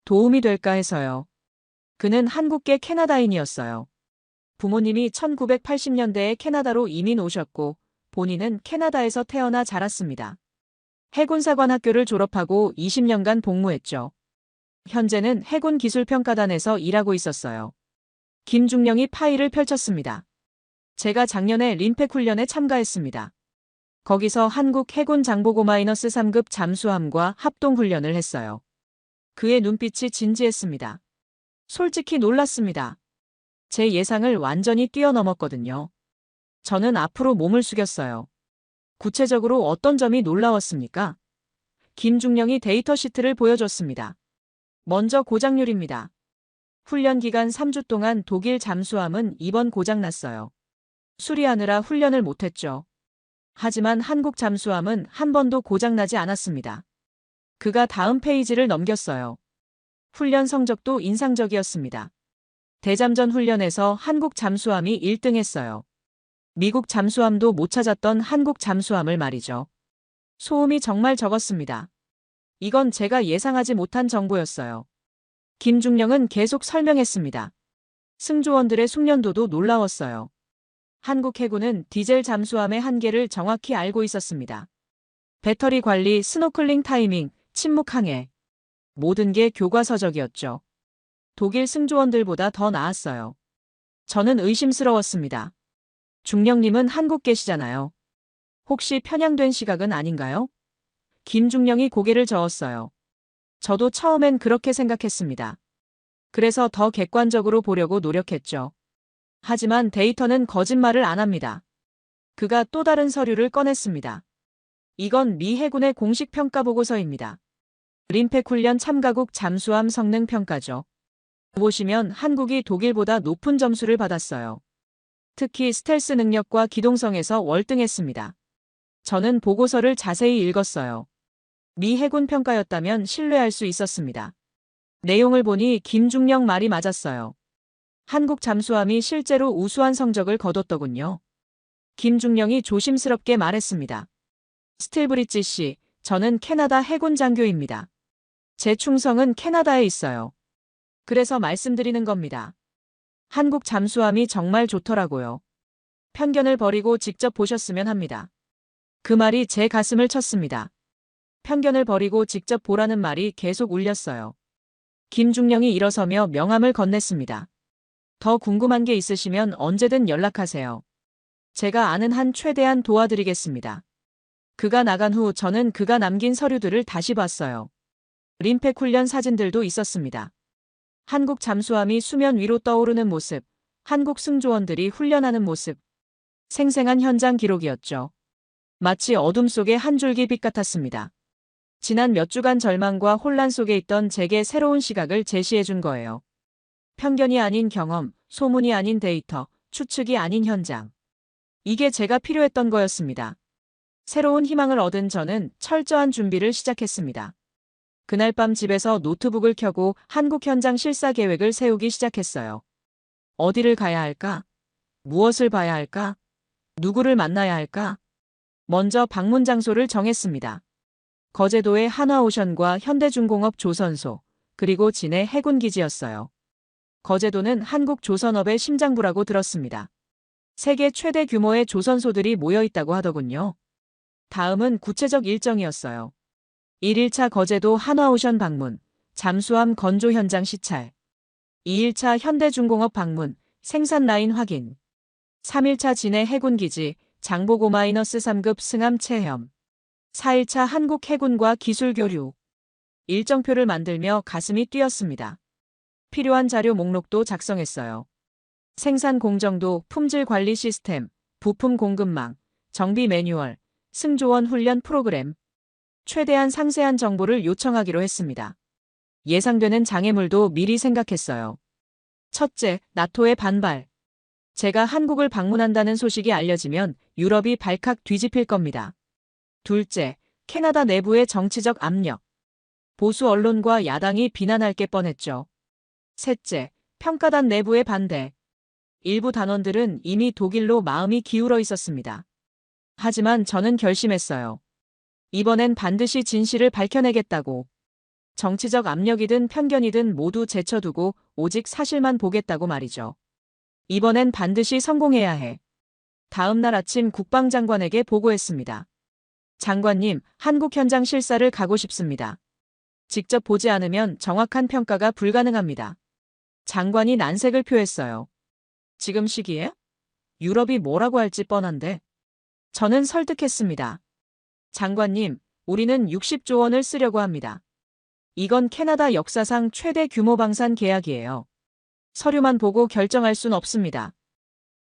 도움이 될까 해서요. 그는 한국계 캐나다인이었어요. 부모님이 1980년대에 캐나다로 이민 오셨고 본인은 캐나다에서 태어나 자랐습니다. 해군사관학교를 졸업하고 20년간 복무했죠. 현재는 해군기술평가단에서 일하고 있었어요. 김중령이 파일을 펼쳤습니다. 제가 작년에 림팩 훈련에 참가했습니다. 거기서 한국 해군 장보고 -3급 잠수함과 합동훈련을 했어요. 그의 눈빛이 진지했습니다. 솔직히 놀랐습니다. 제 예상을 완전히 뛰어넘었거든요. 저는 앞으로 몸을 숙였어요. 구체적으로 어떤 점이 놀라웠습니까? 김중령이 데이터 시트를 보여줬습니다. 먼저 고장률입니다. 훈련 기간 3주 동안 독일 잠수함은 이번 고장났어요. 수리하느라 훈련을 못했죠. 하지만 한국 잠수함은 한 번도 고장나지 않았습니다. 그가 다음 페이지를 넘겼어요. 훈련 성적도 인상적이었습니다. 대잠전 훈련에서 한국 잠수함이 1등했어요. 미국 잠수함도 못 찾았던 한국 잠수함을 말이죠. 소음이 정말 적었습니다. 이건 제가 예상하지 못한 정보였어요. 김중령은 계속 설명했습니다. 승조원들의 숙련도도 놀라웠어요. 한국 해군은 디젤 잠수함의 한계를 정확히 알고 있었습니다. 배터리 관리, 스노클링 타이밍, 침묵 항해. 모든 게 교과서적이었죠. 독일 승조원들보다 더 나았어요. 저는 의심스러웠습니다. 중령님은 한국 계시잖아요. 혹시 편향된 시각은 아닌가요? 김중령이 고개를 저었어요. 저도 처음엔 그렇게 생각했습니다. 그래서 더 객관적으로 보려고 노력했죠. 하지만 데이터는 거짓말을 안 합니다. 그가 또 다른 서류를 꺼냈습니다. 이건 미 해군의 공식 평가 보고서입니다. 림팩 훈련 참가국 잠수함 성능 평가죠. 보시면 한국이 독일보다 높은 점수를 받았어요. 특히 스텔스 능력과 기동성에서 월등했습니다. 저는 보고서를 자세히 읽었어요. 미 해군 평가였다면 신뢰할 수 있었습니다. 내용을 보니 김중령 말이 맞았어요. 한국 잠수함이 실제로 우수한 성적을 거뒀더군요. 김중령이 조심스럽게 말했습니다. 스틸브리지 씨, 저는 캐나다 해군 장교입니다. 제 충성은 캐나다에 있어요. 그래서 말씀드리는 겁니다. 한국 잠수함이 정말 좋더라고요. 편견을 버리고 직접 보셨으면 합니다. 그 말이 제 가슴을 쳤습니다. 편견을 버리고 직접 보라는 말이 계속 울렸어요. 김중령이 일어서며 명함을 건넸습니다. 더 궁금한 게 있으시면 언제든 연락하세요. 제가 아는 한 최대한 도와드리겠습니다. 그가 나간 후 저는 그가 남긴 서류들을 다시 봤어요. 림팩 훈련 사진들도 있었습니다. 한국 잠수함이 수면 위로 떠오르는 모습, 한국 승조원들이 훈련하는 모습. 생생한 현장 기록이었죠. 마치 어둠 속의 한 줄기 빛 같았습니다. 지난 몇 주간 절망과 혼란 속에 있던 제게 새로운 시각을 제시해 준 거예요. 편견이 아닌 경험, 소문이 아닌 데이터, 추측이 아닌 현장. 이게 제가 필요했던 거였습니다. 새로운 희망을 얻은 저는 철저한 준비를 시작했습니다. 그날 밤 집에서 노트북을 켜고 한국 현장 실사 계획을 세우기 시작했어요. 어디를 가야 할까? 무엇을 봐야 할까? 누구를 만나야 할까? 먼저 방문 장소를 정했습니다. 거제도의 한화오션과 현대중공업 조선소, 그리고 진해 해군기지였어요. 거제도는 한국 조선업의 심장부라고 들었습니다. 세계 최대 규모의 조선소들이 모여 있다고 하더군요. 다음은 구체적 일정이었어요. 1일차 거제도 한화오션 방문, 잠수함 건조 현장 시찰. 2일차 현대중공업 방문, 생산 라인 확인. 3일차 진해 해군기지, 장보고 -3급 승함 체험. 4일차 한국 해군과 기술 교류. 일정표를 만들며 가슴이 뛰었습니다. 필요한 자료 목록도 작성했어요. 생산 공정도, 품질 관리 시스템, 부품 공급망, 정비 매뉴얼, 승조원 훈련 프로그램. 최대한 상세한 정보를 요청하기로 했습니다. 예상되는 장애물도 미리 생각했어요. 첫째, 나토의 반발. 제가 한국을 방문한다는 소식이 알려지면 유럽이 발칵 뒤집힐 겁니다. 둘째, 캐나다 내부의 정치적 압력. 보수 언론과 야당이 비난할 게 뻔했죠. 셋째, 평가단 내부의 반대. 일부 단원들은 이미 독일로 마음이 기울어 있었습니다. 하지만 저는 결심했어요. 이번엔 반드시 진실을 밝혀내겠다고. 정치적 압력이든 편견이든 모두 제쳐두고 오직 사실만 보겠다고 말이죠. 이번엔 반드시 성공해야 해. 다음 날 아침 국방장관에게 보고했습니다. 장관님, 한국 현장 실사를 가고 싶습니다. 직접 보지 않으면 정확한 평가가 불가능합니다. 장관이 난색을 표했어요. 지금 시기에? 유럽이 뭐라고 할지 뻔한데. 저는 설득했습니다. 장관님, 우리는 60조 원을 쓰려고 합니다. 이건 캐나다 역사상 최대 규모 방산 계약이에요. 서류만 보고 결정할 순 없습니다.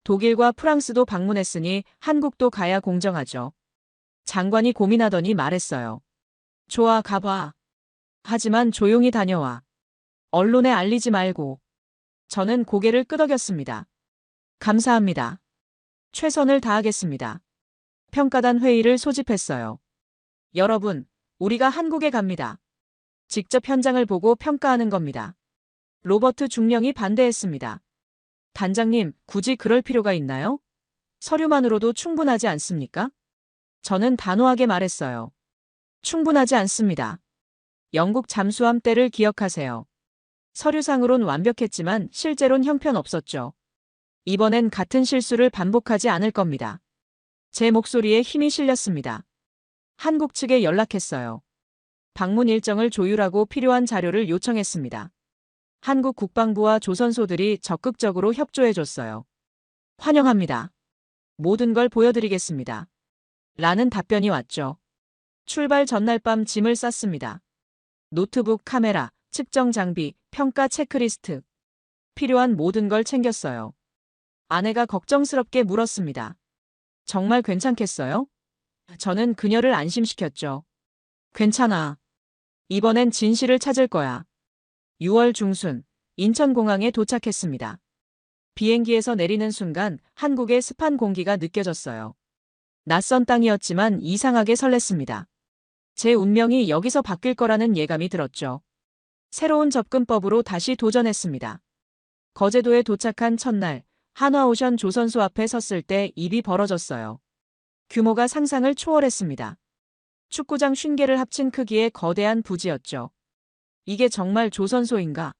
독일과 프랑스도 방문했으니 한국도 가야 공정하죠. 장관이 고민하더니 말했어요. 좋아, 가봐. 하지만 조용히 다녀와. 언론에 알리지 말고. 저는 고개를 끄덕였습니다. 감사합니다. 최선을 다하겠습니다. 평가단 회의를 소집했어요. 여러분, 우리가 한국에 갑니다. 직접 현장을 보고 평가하는 겁니다. 로버트 중령이 반대했습니다. 단장님, 굳이 그럴 필요가 있나요? 서류만으로도 충분하지 않습니까? 저는 단호하게 말했어요. 충분하지 않습니다. 영국 잠수함 때를 기억하세요. 서류상으론 완벽했지만 실제론 형편없었죠. 이번엔 같은 실수를 반복하지 않을 겁니다. 제 목소리에 힘이 실렸습니다. 한국 측에 연락했어요. 방문 일정을 조율하고 필요한 자료를 요청했습니다. 한국 국방부와 조선소들이 적극적으로 협조해줬어요. 환영합니다. 모든 걸 보여드리겠습니다. 라는 답변이 왔죠. 출발 전날 밤 짐을 쌌습니다. 노트북, 카메라, 측정 장비, 평가 체크리스트. 필요한 모든 걸 챙겼어요. 아내가 걱정스럽게 물었습니다. 정말 괜찮겠어요? 저는 그녀를 안심시켰죠. 괜찮아. 이번엔 진실을 찾을 거야. 6월 중순, 인천공항에 도착했습니다. 비행기에서 내리는 순간 한국의 습한 공기가 느껴졌어요. 낯선 땅이었지만 이상하게 설렜습니다. 제 운명이 여기서 바뀔 거라는 예감이 들었죠. 새로운 접근법으로 다시 도전했습니다. 거제도에 도착한 첫날, 한화오션 조선소 앞에 섰을 때 입이 벌어졌어요. 규모가 상상을 초월했습니다. 축구장 50개를 합친 크기의 거대한 부지였죠. 이게 정말 조선소인가?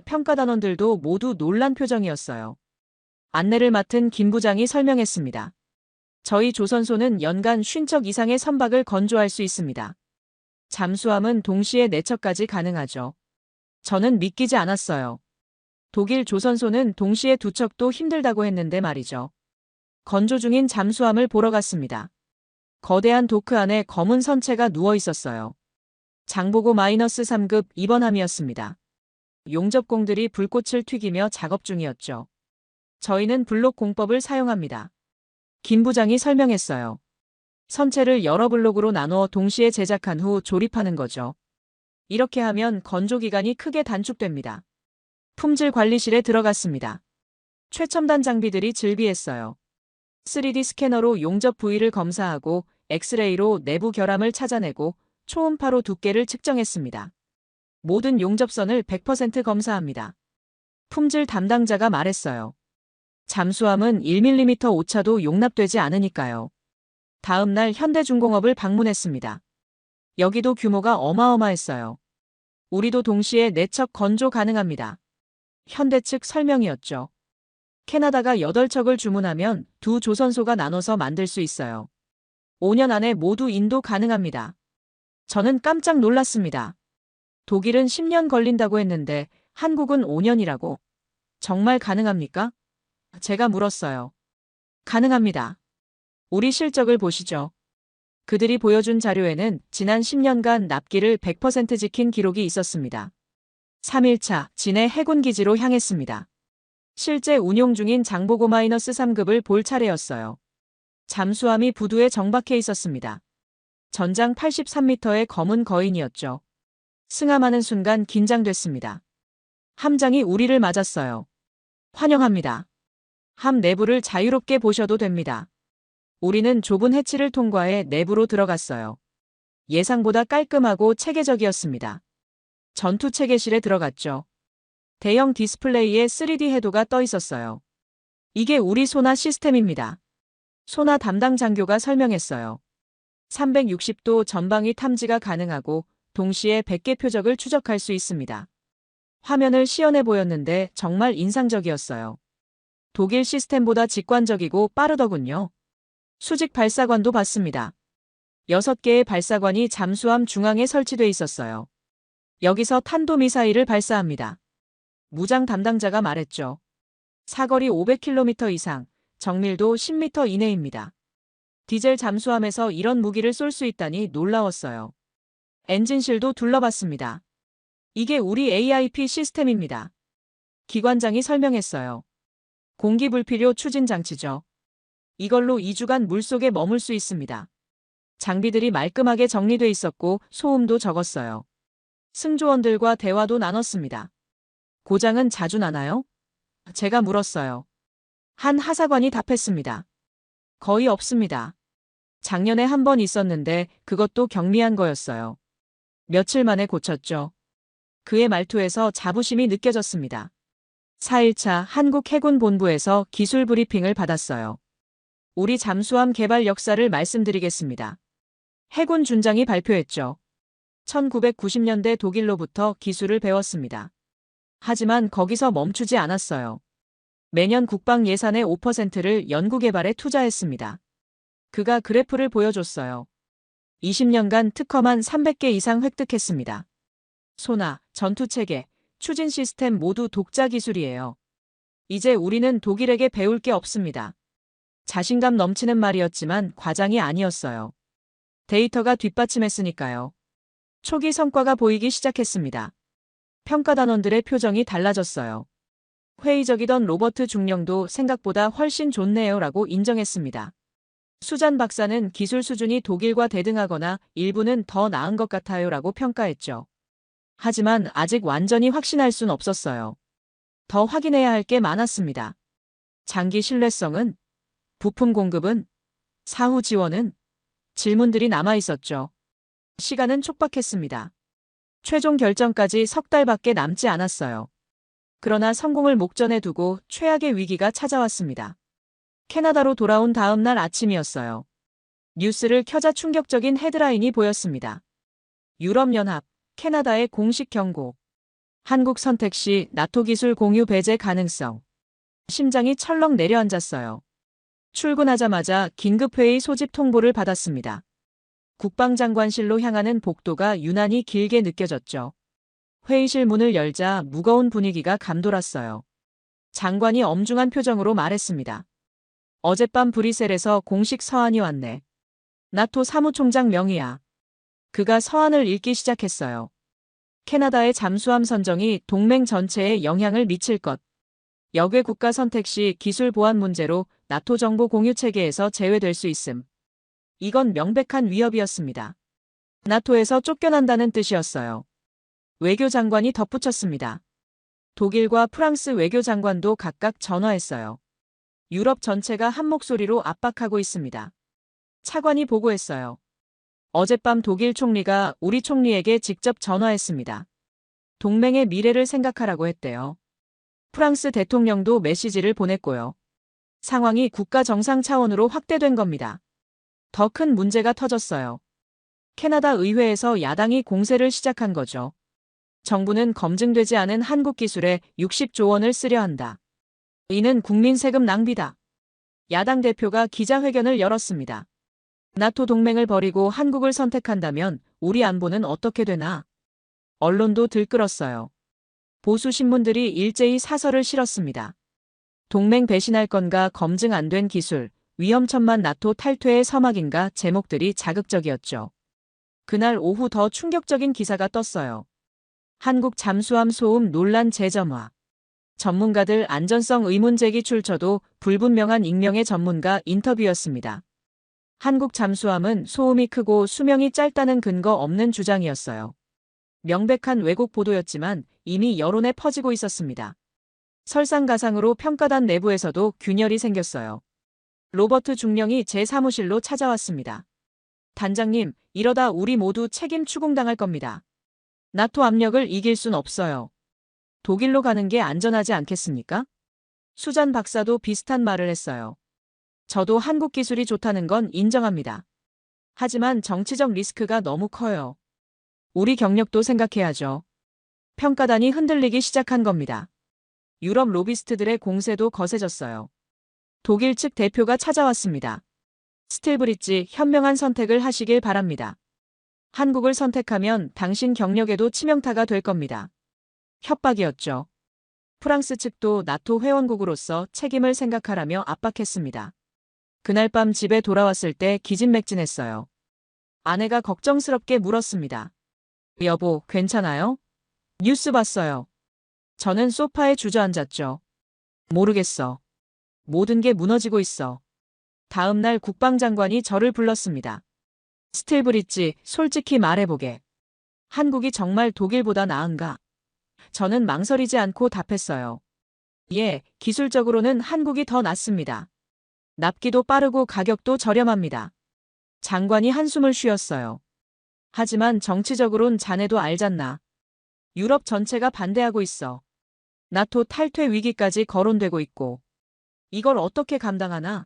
평가단원들도 모두 놀란 표정이었어요. 안내를 맡은 김 부장이 설명했습니다. 저희 조선소는 연간 50척 이상의 선박을 건조할 수 있습니다. 잠수함은 동시에 4척까지 가능하죠. 저는 믿기지 않았어요. 독일 조선소는 동시에 2척도 힘들다고 했는데 말이죠. 건조 중인 잠수함을 보러 갔습니다. 거대한 도크 안에 검은 선체가 누워 있었어요. 장보고 -3급 입원함이었습니다. 용접공들이 불꽃을 튀기며 작업 중이었죠. 저희는 블록 공법을 사용합니다. 김 부장이 설명했어요. 선체를 여러 블록으로 나누어 동시에 제작한 후 조립하는 거죠. 이렇게 하면 건조 기간이 크게 단축됩니다. 품질 관리실에 들어갔습니다. 최첨단 장비들이 즐비했어요. 3D 스캐너로 용접 부위를 검사하고 엑스레이로 내부 결함을 찾아내고 초음파로 두께를 측정했습니다. 모든 용접선을 100% 검사합니다. 품질 담당자가 말했어요. 잠수함은 1mm 오차도 용납되지 않으니까요. 다음 날 현대중공업을 방문했습니다. 여기도 규모가 어마어마했어요. 우리도 동시에 4척 건조 가능합니다. 현대 측 설명이었죠. 캐나다가 8척을 주문하면 두 조선소가 나눠서 만들 수 있어요. 5년 안에 모두 인도 가능합니다. 저는 깜짝 놀랐습니다. 독일은 10년 걸린다고 했는데 한국은 5년이라고. 정말 가능합니까? 제가 물었어요. 가능합니다. 우리 실적을 보시죠. 그들이 보여준 자료에는 지난 10년간 납기를 100% 지킨 기록이 있었습니다. 3일차 진해 해군기지로 향했습니다. 실제 운용 중인 장보고 -3급을 볼 차례였어요. 잠수함이 부두에 정박해 있었습니다. 전장 83m의 검은 거인이었죠. 승함하는 순간 긴장됐습니다. 함장이 우리를 맞았어요. 환영합니다. 함 내부를 자유롭게 보셔도 됩니다. 우리는 좁은 해치를 통과해 내부로 들어갔어요. 예상보다 깔끔하고 체계적이었습니다. 전투 체계실에 들어갔죠. 대형 디스플레이에 3D 해도가 떠 있었어요. 이게 우리 소나 시스템입니다. 소나 담당 장교가 설명했어요. 360도 전방위 탐지가 가능하고 동시에 100개 표적을 추적할 수 있습니다. 화면을 시연해 보였는데 정말 인상적이었어요. 독일 시스템보다 직관적이고 빠르더군요. 수직 발사관도 봤습니다. 6개의 발사관이 잠수함 중앙에 설치돼 있었어요. 여기서 탄도미사일을 발사합니다. 무장 담당자가 말했죠. 사거리 500km 이상, 정밀도 10m 이내입니다. 디젤 잠수함에서 이런 무기를 쏠 수 있다니 놀라웠어요. 엔진실도 둘러봤습니다. 이게 우리 AIP 시스템입니다. 기관장이 설명했어요. 공기불필요 추진 장치죠. 이걸로 2주간 물속에 머물 수 있습니다. 장비들이 말끔하게 정리돼 있었고 소음도 적었어요. 승조원들과 대화도 나눴습니다. 고장은 자주 나나요? 제가 물었어요. 한 하사관이 답했습니다. 거의 없습니다. 작년에 한 번 있었는데 그것도 경미한 거였어요. 며칠 만에 고쳤죠. 그의 말투에서 자부심이 느껴졌습니다. 4일차 한국해군본부에서 기술 브리핑을 받았어요. 우리 잠수함 개발 역사를 말씀드리겠습니다. 해군 준장이 발표했죠. 1990년대 독일로부터 기술을 배웠습니다. 하지만 거기서 멈추지 않았어요. 매년 국방 예산의 5%를 연구개발에 투자했습니다. 그가 그래프를 보여줬어요. 20년간 특허만 300개 이상 획득했습니다. 소나, 전투체계, 추진 시스템 모두 독자 기술이에요. 이제 우리는 독일에게 배울 게 없습니다. 자신감 넘치는 말이었지만 과장이 아니었어요. 데이터가 뒷받침했으니까요. 초기 성과가 보이기 시작했습니다. 평가단원들의 표정이 달라졌어요. 회의적이던 로버트 중령도 생각보다 훨씬 좋네요 라고 인정했습니다. 수잔 박사는 기술 수준이 독일과 대등하거나 일부는 더 나은 것 같아요 라고 평가했죠. 하지만 아직 완전히 확신할 순 없었어요. 더 확인해야 할 게 많았습니다. 장기 신뢰성은? 부품 공급은? 사후 지원은? 질문들이 남아 있었죠. 시간은 촉박했습니다. 최종 결정까지 석 달밖에 남지 않았어요. 그러나 성공을 목전에 두고 최악의 위기가 찾아왔습니다. 캐나다로 돌아온 다음 날 아침이었어요. 뉴스를 켜자 충격적인 헤드라인이 보였습니다. 유럽연합, 캐나다의 공식 경고. 한국 선택 시 나토 기술 공유 배제 가능성. 심장이 철렁 내려앉았어요. 출근하자마자 긴급회의 소집 통보를 받았습니다. 국방장관실로 향하는 복도가 유난히 길게 느껴졌죠. 회의실 문을 열자 무거운 분위기가 감돌았어요. 장관이 엄중한 표정으로 말했습니다. 어젯밤 브뤼셀에서 공식 서한이 왔네. 나토 사무총장 명의야. 그가 서한을 읽기 시작했어요. 캐나다의 잠수함 선정이 동맹 전체에 영향을 미칠 것. 역외 국가 선택 시 기술 보안 문제로 나토 정보 공유 체계에서 제외될 수 있음. 이건 명백한 위협이었습니다. 나토에서 쫓겨난다는 뜻이었어요. 외교장관이 덧붙였습니다. 독일과 프랑스 외교장관도 각각 전화했어요. 유럽 전체가 한 목소리로 압박하고 있습니다. 차관이 보고했어요. 어젯밤 독일 총리가 우리 총리에게 직접 전화했습니다. 동맹의 미래를 생각하라고 했대요. 프랑스 대통령도 메시지를 보냈고요. 상황이 국가 정상 차원으로 확대된 겁니다. 더 큰 문제가 터졌어요. 캐나다 의회에서 야당이 공세를 시작한 거죠. 정부는 검증되지 않은 한국 기술에 60조 원을 쓰려 한다. 이는 국민 세금 낭비다. 야당 대표가 기자회견을 열었습니다. 나토 동맹을 버리고 한국을 선택한다면 우리 안보는 어떻게 되나? 언론도 들끓었어요. 보수 신문들이 일제히 사설을 실었습니다. 동맹 배신할 건가 검증 안 된 기술, 위험천만 나토 탈퇴의 서막인가 제목들이 자극적이었죠. 그날 오후 더 충격적인 기사가 떴어요. 한국 잠수함 소음 논란 재점화. 전문가들 안전성 의문 제기 출처도 불분명한 익명의 전문가 인터뷰였습니다. 한국 잠수함은 소음이 크고 수명이 짧다는 근거 없는 주장이었어요. 명백한 왜곡 보도였지만 이미 여론에 퍼지고 있었습니다. 설상가상으로 평가단 내부에서도 균열이 생겼어요. 로버트 중령이 제 사무실로 찾아왔습니다. 단장님, 이러다 우리 모두 책임 추궁당할 겁니다. 나토 압력을 이길 순 없어요. 독일로 가는 게 안전하지 않겠습니까? 수잔 박사도 비슷한 말을 했어요. 저도 한국 기술이 좋다는 건 인정합니다. 하지만 정치적 리스크가 너무 커요. 우리 경력도 생각해야죠. 평가단이 흔들리기 시작한 겁니다. 유럽 로비스트들의 공세도 거세졌어요. 독일 측 대표가 찾아왔습니다. 스틸브리지 현명한 선택을 하시길 바랍니다. 한국을 선택하면 당신 경력에도 치명타가 될 겁니다. 협박이었죠. 프랑스 측도 나토 회원국으로서 책임을 생각하라며 압박했습니다. 그날 밤 집에 돌아왔을 때 기진맥진했어요. 아내가 걱정스럽게 물었습니다. 여보, 괜찮아요? 뉴스 봤어요. 저는 소파에 주저앉았죠. 모르겠어. 모든 게 무너지고 있어. 다음 날 국방장관이 저를 불렀습니다. 스틸브릿지, 솔직히 말해보게. 한국이 정말 독일보다 나은가? 저는 망설이지 않고 답했어요. 예, 기술적으로는 한국이 더 낫습니다. 납기도 빠르고 가격도 저렴합니다. 장관이 한숨을 쉬었어요. 하지만 정치적으론 자네도 알잖나. 유럽 전체가 반대하고 있어. 나토 탈퇴 위기까지 거론되고 있고. 이걸 어떻게 감당하나?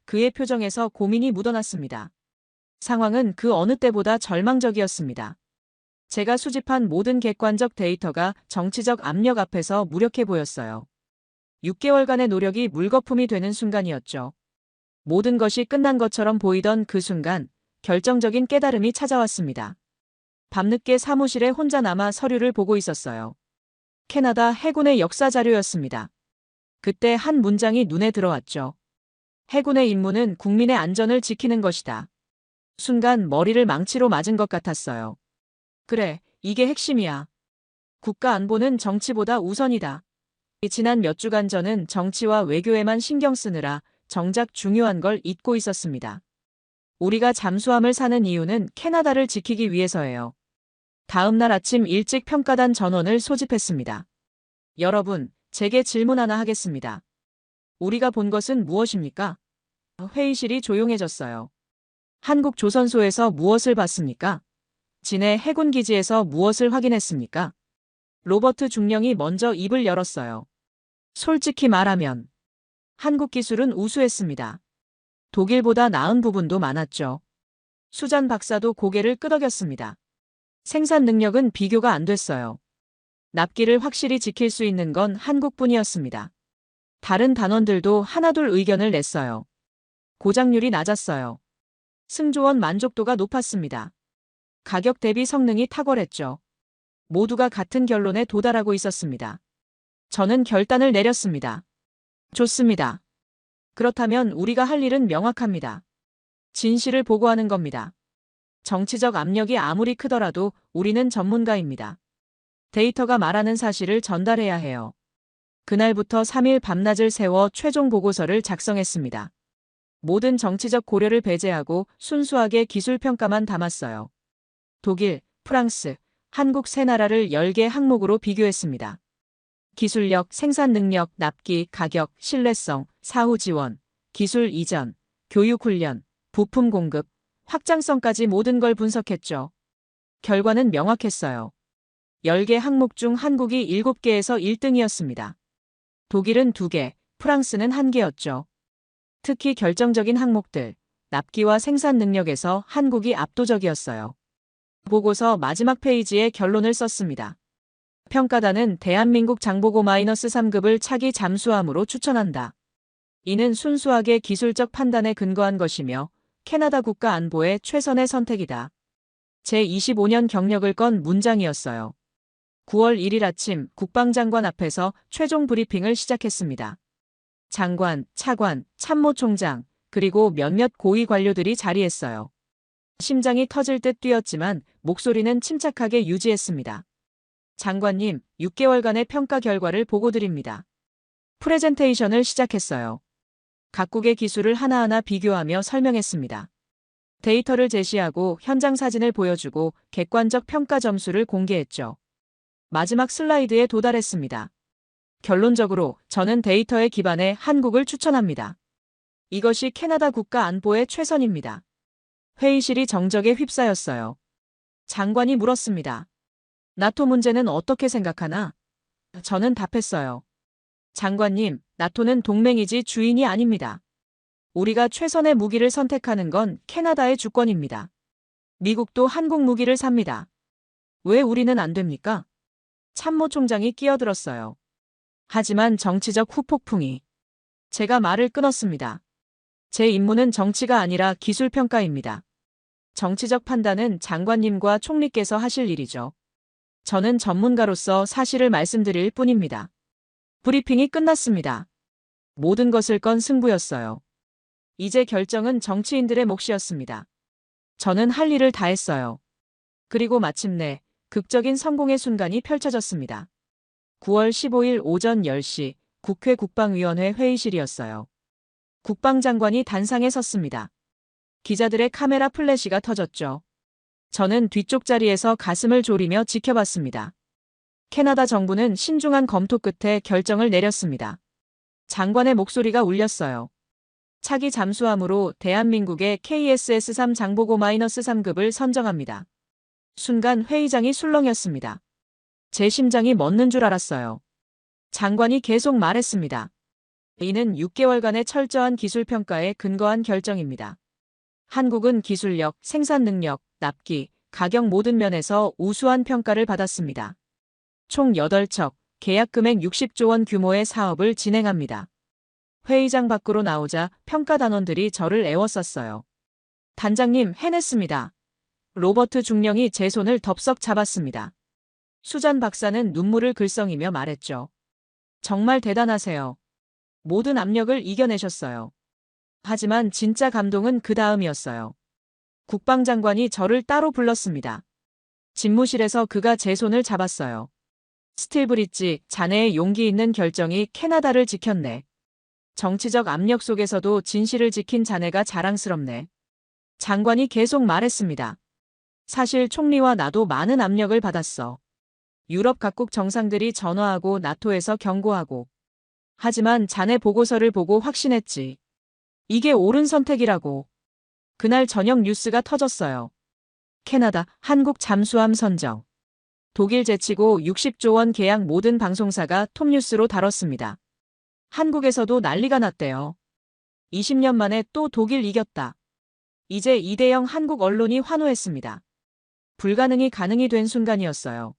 그의 표정에서 고민이 묻어났습니다. 상황은 그 어느 때보다 절망적이었습니다. 제가 수집한 모든 객관적 데이터가 정치적 압력 앞에서 무력해 보였어요. 6개월간의 노력이 물거품이 되는 순간이었죠. 모든 것이 끝난 것처럼 보이던 그 순간 결정적인 깨달음이 찾아왔습니다. 밤늦게 사무실에 혼자 남아 서류를 보고 있었어요. 캐나다 해군의 역사 자료였습니다. 그때 한 문장이 눈에 들어왔죠. 해군의 임무는 국민의 안전을 지키는 것이다. 순간 머리를 망치로 맞은 것 같았어요. 그래, 이게 핵심이야. 국가 안보는 정치보다 우선이다. 지난 몇 주간 저는 정치와 외교에만 신경 쓰느라 정작 중요한 걸 잊고 있었습니다. 우리가 잠수함을 사는 이유는 캐나다를 지키기 위해서예요. 다음 날 아침 일찍 평가단 전원을 소집했습니다. 여러분, 제게 질문 하나 하겠습니다. 우리가 본 것은 무엇입니까? 회의실이 조용해졌어요. 한국 조선소에서 무엇을 봤습니까? 진해 해군기지에서 무엇을 확인했습니까? 로버트 중령이 먼저 입을 열었어요. 솔직히 말하면 한국 기술은 우수했습니다. 독일보다 나은 부분도 많았죠. 수잔 박사도 고개를 끄덕였습니다. 생산 능력은 비교가 안 됐어요. 납기를 확실히 지킬 수 있는 건 한국뿐이었습니다. 다른 단원들도 하나둘 의견을 냈어요. 고장률이 낮았어요. 승조원 만족도가 높았습니다. 가격 대비 성능이 탁월했죠. 모두가 같은 결론에 도달하고 있었습니다. 저는 결단을 내렸습니다. 좋습니다. 그렇다면 우리가 할 일은 명확합니다. 진실을 보고하는 겁니다. 정치적 압력이 아무리 크더라도 우리는 전문가입니다. 데이터가 말하는 사실을 전달해야 해요. 그날부터 3일 밤낮을 세워 최종 보고서를 작성했습니다. 모든 정치적 고려를 배제하고 순수하게 기술 평가만 담았어요. 독일, 프랑스, 한국 세 나라를 10개 항목으로 비교했습니다. 기술력, 생산 능력, 납기, 가격, 신뢰성, 사후 지원, 기술 이전, 교육 훈련, 부품 공급, 확장성까지 모든 걸 분석했죠. 결과는 명확했어요. 10개 항목 중 한국이 7개에서 1등이었습니다. 독일은 2개, 프랑스는 1개였죠. 특히 결정적인 항목들, 납기와 생산 능력에서 한국이 압도적이었어요. 보고서 마지막 페이지에 결론을 썼습니다. 평가단은 대한민국 장보고 -3급을 차기 잠수함으로 추천한다. 이는 순수하게 기술적 판단에 근거한 것이며 캐나다 국가 안보의 최선의 선택이다. 제25년 경력을 건 문장이었어요. 9월 1일 아침 국방장관 앞에서 최종 브리핑을 시작했습니다. 장관, 차관, 참모총장, 그리고 몇몇 고위 관료들이 자리했어요. 심장이 터질 듯 뛰었지만 목소리는 침착하게 유지했습니다. 장관님, 6개월간의 평가 결과를 보고드립니다. 프레젠테이션을 시작했어요. 각국의 기술을 하나하나 비교하며 설명했습니다. 데이터를 제시하고 현장 사진을 보여주고 객관적 평가 점수를 공개했죠. 마지막 슬라이드에 도달했습니다. 결론적으로 저는 데이터에 기반해 한국을 추천합니다. 이것이 캐나다 국가 안보의 최선입니다. 회의실이 정적에 휩싸였어요. 장관이 물었습니다. 나토 문제는 어떻게 생각하나? 저는 답했어요. 장관님, 나토는 동맹이지 주인이 아닙니다. 우리가 최선의 무기를 선택하는 건 캐나다의 주권입니다. 미국도 한국 무기를 삽니다. 왜 우리는 안 됩니까? 참모총장이 끼어들었어요. 하지만 정치적 후폭풍이. 제가 말을 끊었습니다. 제 임무는 정치가 아니라 기술평가입니다. 정치적 판단은 장관님과 총리께서 하실 일이죠. 저는 전문가로서 사실을 말씀드릴 뿐입니다. 브리핑이 끝났습니다. 모든 것을 건 승부였어요. 이제 결정은 정치인들의 몫이었습니다. 저는 할 일을 다 했어요. 그리고 마침내 극적인 성공의 순간이 펼쳐졌습니다. 9월 15일 오전 10시 국회 국방위원회 회의실이었어요. 국방장관이 단상에 섰습니다. 기자들의 카메라 플래시가 터졌죠. 저는 뒤쪽 자리에서 가슴을 졸이며 지켜봤습니다. 캐나다 정부는 신중한 검토 끝에 결정을 내렸습니다. 장관의 목소리가 울렸어요. 차기 잠수함으로 대한민국의 KSS-3 장보고-3급을 선정합니다. 순간 회의장이 술렁였습니다. 제 심장이 멎는 줄 알았어요. 장관이 계속 말했습니다. 이는 6개월간의 철저한 기술평가에 근거한 결정입니다. 한국은 기술력, 생산 능력, 납기, 가격 모든 면에서 우수한 평가를 받았습니다. 총 8척, 계약 금액 60조 원 규모의 사업을 진행합니다. 회의장 밖으로 나오자 평가 단원들이 저를 애워쌌어요. 단장님, 해냈습니다. 로버트 중령이 제 손을 덥석 잡았습니다. 수잔 박사는 눈물을 글썽이며 말했죠. 정말 대단하세요. 모든 압력을 이겨내셨어요. 하지만 진짜 감동은 그 다음이었어요. 국방장관이 저를 따로 불렀습니다. 집무실에서 그가 제 손을 잡았어요. 스틸브리지, 자네의 용기 있는 결정이 캐나다를 지켰네. 정치적 압력 속에서도 진실을 지킨 자네가 자랑스럽네. 장관이 계속 말했습니다. 사실 총리와 나도 많은 압력을 받았어. 유럽 각국 정상들이 전화하고 나토에서 경고하고. 하지만 자네 보고서를 보고 확신했지. 이게 옳은 선택이라고. 그날 저녁 뉴스가 터졌어요. 캐나다, 한국 잠수함 선정. 독일 제치고 60조 원 계약 모든 방송사가 톱뉴스로 다뤘습니다. 한국에서도 난리가 났대요. 20년 만에 또 독일 이겼다. 이제 2대0 한국 언론이 환호했습니다. 불가능이 가능이 된 순간이었어요.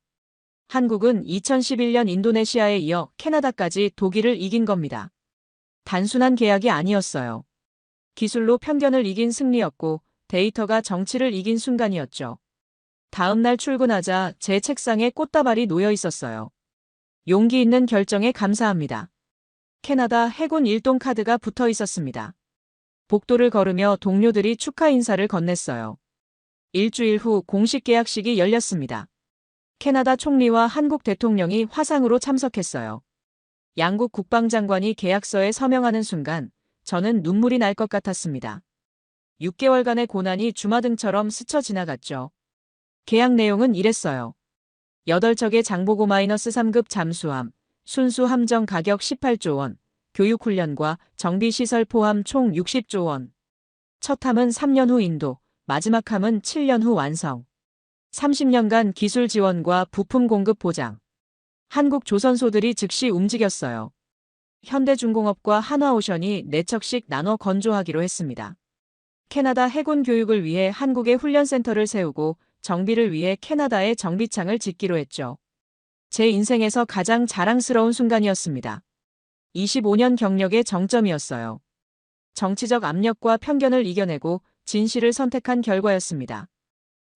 한국은 2011년 인도네시아에 이어 캐나다까지 독일을 이긴 겁니다. 단순한 계약이 아니었어요. 기술로 편견을 이긴 승리였고 데이터가 정치를 이긴 순간이었죠. 다음 날 출근하자 제 책상에 꽃다발이 놓여 있었어요. 용기 있는 결정에 감사합니다. 캐나다 해군 일동 카드가 붙어 있었습니다. 복도를 걸으며 동료들이 축하 인사를 건넸어요. 일주일 후 공식 계약식이 열렸습니다. 캐나다 총리와 한국 대통령이 화상으로 참석했어요. 양국 국방장관이 계약서에 서명하는 순간 저는 눈물이 날 것 같았습니다. 6개월간의 고난이 주마등처럼 스쳐 지나갔죠. 계약 내용은 이랬어요. 8척의 장보고-3급 잠수함, 순수 함정 가격 18조 원, 교육훈련과 정비시설 포함 총 60조 원. 첫 함은 3년 후 인도, 마지막 함은 7년 후 완성. 30년간 기술 지원과 부품 공급 보장. 한국 조선소들이 즉시 움직였어요. 현대중공업과 한화오션이 4척씩 나눠 건조하기로 했습니다. 캐나다 해군 교육을 위해 한국의 훈련센터를 세우고 정비를 위해 캐나다의 정비창을 짓기로 했죠. 제 인생에서 가장 자랑스러운 순간이었습니다. 25년 경력의 정점이었어요. 정치적 압력과 편견을 이겨내고 진실을 선택한 결과였습니다.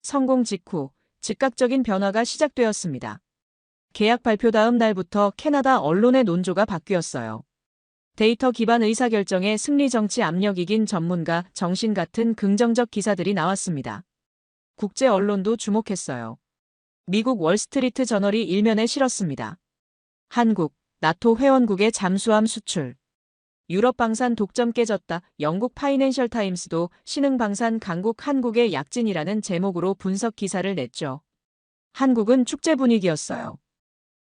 성공 직후 즉각적인 변화가 시작되었습니다. 계약 발표 다음 날부터 캐나다 언론의 논조가 바뀌었어요. 데이터 기반 의사결정에 승리 정치 압력 이긴 전문가 정신 같은 긍정적 기사들이 나왔습니다. 국제 언론도 주목했어요. 미국 월스트리트 저널이 일면에 실었습니다. 한국, 나토 회원국의 잠수함 수출. 유럽 방산 독점 깨졌다. 영국 파이낸셜 타임스도 신흥 방산 강국 한국의 약진이라는 제목으로 분석 기사를 냈죠. 한국은 축제 분위기였어요.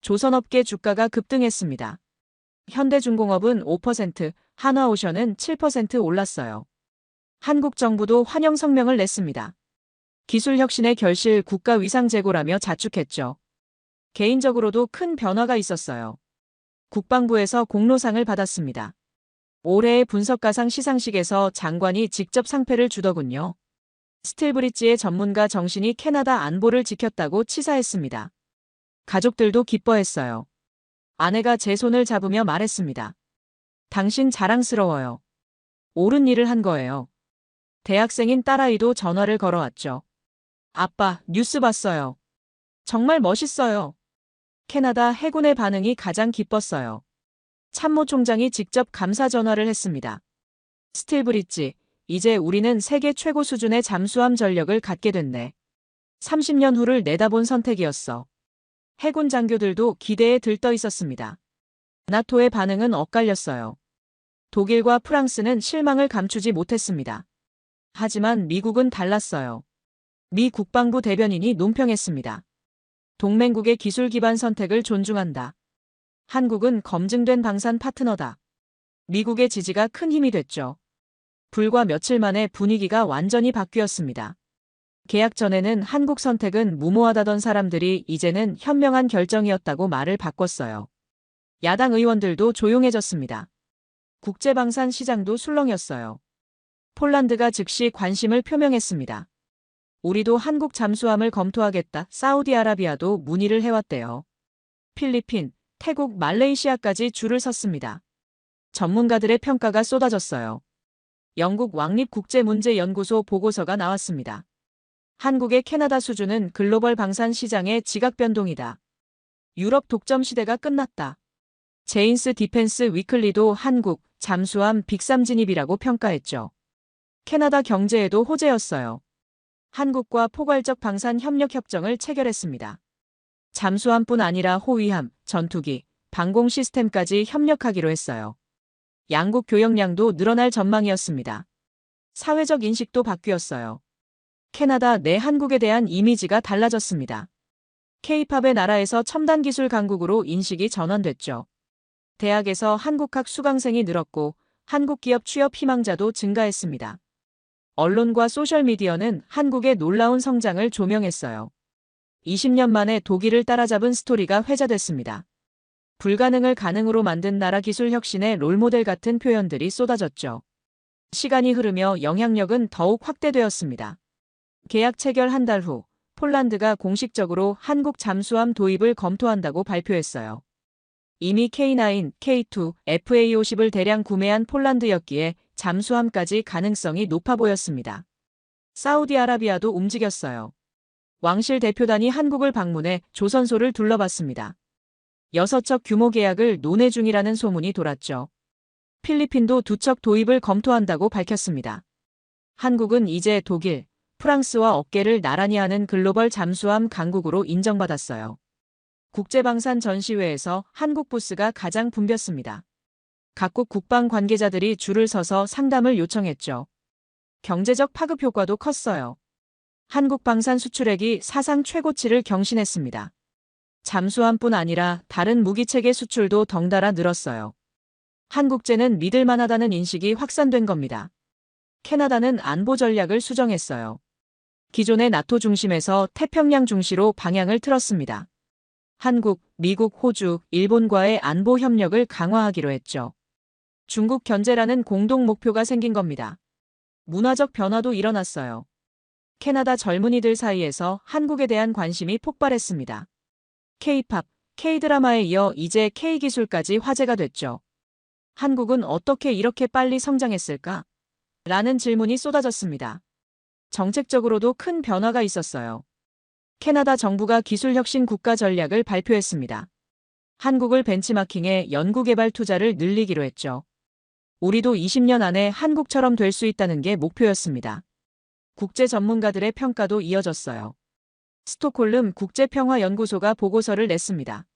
조선업계 주가가 급등했습니다. 현대중공업은 5%, 한화오션은 7% 올랐어요. 한국 정부도 환영 성명을 냈습니다. 기술 혁신의 결실 국가 위상 제고라며 자축했죠. 개인적으로도 큰 변화가 있었어요. 국방부에서 공로상을 받았습니다. 올해의 분석가상 시상식에서 장관이 직접 상패를 주더군요. 스틸브리지의 전문가 정신이 캐나다 안보를 지켰다고 치사했습니다. 가족들도 기뻐했어요. 아내가 제 손을 잡으며 말했습니다. 당신 자랑스러워요. 옳은 일을 한 거예요. 대학생인 딸아이도 전화를 걸어왔죠. 아빠, 뉴스 봤어요. 정말 멋있어요. 캐나다 해군의 반응이 가장 기뻤어요. 참모총장이 직접 감사 전화를 했습니다. 스틸브리지, 이제 우리는 세계 최고 수준의 잠수함 전력을 갖게 됐네. 30년 후를 내다본 선택이었어. 해군 장교들도 기대에 들떠 있었습니다. 나토의 반응은 엇갈렸어요. 독일과 프랑스는 실망을 감추지 못했습니다. 하지만 미국은 달랐어요. 미 국방부 대변인이 논평했습니다. 동맹국의 기술 기반 선택을 존중한다. 한국은 검증된 방산 파트너다. 미국의 지지가 큰 힘이 됐죠. 불과 며칠 만에 분위기가 완전히 바뀌었습니다. 계약 전에는 한국 선택은 무모하다던 사람들이 이제는 현명한 결정이었다고 말을 바꿨어요. 야당 의원들도 조용해졌습니다. 국제방산 시장도 술렁였어요. 폴란드가 즉시 관심을 표명했습니다. 우리도 한국 잠수함을 검토하겠다. 사우디아라비아도 문의를 해왔대요. 필리핀, 태국, 말레이시아까지 줄을 섰습니다. 전문가들의 평가가 쏟아졌어요. 영국 왕립국제문제연구소 보고서가 나왔습니다. 한국의 캐나다 수주는 글로벌 방산 시장의 지각 변동이다. 유럽 독점 시대가 끝났다. 제인스 디펜스 위클리도 한국 잠수함 빅3 진입이라고 평가했죠. 캐나다 경제에도 호재였어요. 한국과 포괄적 방산 협력 협정을 체결했습니다. 잠수함뿐 아니라 호위함, 전투기, 방공 시스템까지 협력하기로 했어요. 양국 교역량도 늘어날 전망이었습니다. 사회적 인식도 바뀌었어요. 캐나다 내 한국에 대한 이미지가 달라졌습니다. K-팝의 나라에서 첨단 기술 강국으로 인식이 전환됐죠. 대학에서 한국학 수강생이 늘었고 한국 기업 취업 희망자도 증가했습니다. 언론과 소셜미디어는 한국의 놀라운 성장을 조명했어요. 20년 만에 독일을 따라잡은 스토리가 회자됐습니다. 불가능을 가능으로 만든 나라 기술 혁신의 롤모델 같은 표현들이 쏟아졌죠. 시간이 흐르며 영향력은 더욱 확대되었습니다. 계약 체결 한 달 후 폴란드가 공식적으로 한국 잠수함 도입을 검토한다고 발표했어요. 이미 K9, K2, FA50을 대량 구매한 폴란드였기에 잠수함까지 가능성이 높아 보였습니다. 사우디아라비아도 움직였어요. 왕실 대표단이 한국을 방문해 조선소를 둘러봤습니다. 6척 규모 계약을 논의 중이라는 소문이 돌았죠. 필리핀도 2척 도입을 검토한다고 밝혔습니다. 한국은 이제 독일, 프랑스와 어깨를 나란히 하는 글로벌 잠수함 강국으로 인정받았어요. 국제방산 전시회에서 한국 부스가 가장 붐볐습니다. 각국 국방 관계자들이 줄을 서서 상담을 요청했죠. 경제적 파급 효과도 컸어요. 한국 방산 수출액이 사상 최고치를 경신했습니다. 잠수함뿐 아니라 다른 무기체계 수출도 덩달아 늘었어요. 한국제는 믿을만하다는 인식이 확산된 겁니다. 캐나다는 안보 전략을 수정했어요. 기존의 나토 중심에서 태평양 중시로 방향을 틀었습니다. 한국, 미국, 호주, 일본과의 안보 협력을 강화하기로 했죠. 중국 견제라는 공동 목표가 생긴 겁니다. 문화적 변화도 일어났어요. 캐나다 젊은이들 사이에서 한국에 대한 관심이 폭발했습니다. K-팝, K-드라마에 이어 이제 K-기술까지 화제가 됐죠. 한국은 어떻게 이렇게 빨리 성장했을까? 라는 질문이 쏟아졌습니다. 정책적으로도 큰 변화가 있었어요. 캐나다 정부가 기술혁신 국가 전략을 발표했습니다. 한국을 벤치마킹해 연구개발 투자를 늘리기로 했죠. 우리도 20년 안에 한국처럼 될 수 있다는 게 목표였습니다. 국제 전문가들의 평가도 이어졌어요. 스톡홀름 국제평화연구소가 보고서를 냈습니다.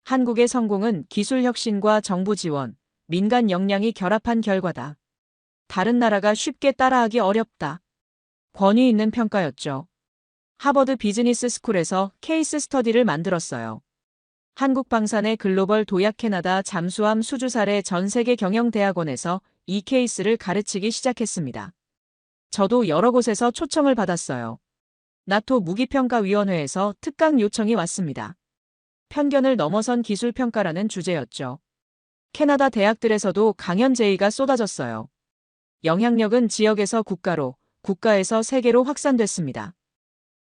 한국의 성공은 기술혁신과 정부 지원, 민간 역량이 결합한 결과다. 다른 나라가 쉽게 따라하기 어렵다. 권위 있는 평가였죠. 하버드 비즈니스 스쿨에서 케이스 스터디를 만들었어요. 한국 방산의 글로벌 도약 캐나다 잠수함 수주 사례 전 세계 경영대학원에서 이 케이스를 가르치기 시작했습니다. 저도 여러 곳에서 초청을 받았어요. 나토 무기평가위원회에서 특강 요청이 왔습니다. 편견을 넘어선 기술평가라는 주제였죠. 캐나다 대학들에서도 강연 제의가 쏟아졌어요. 영향력은 지역에서 국가로, 국가에서 세계로 확산됐습니다.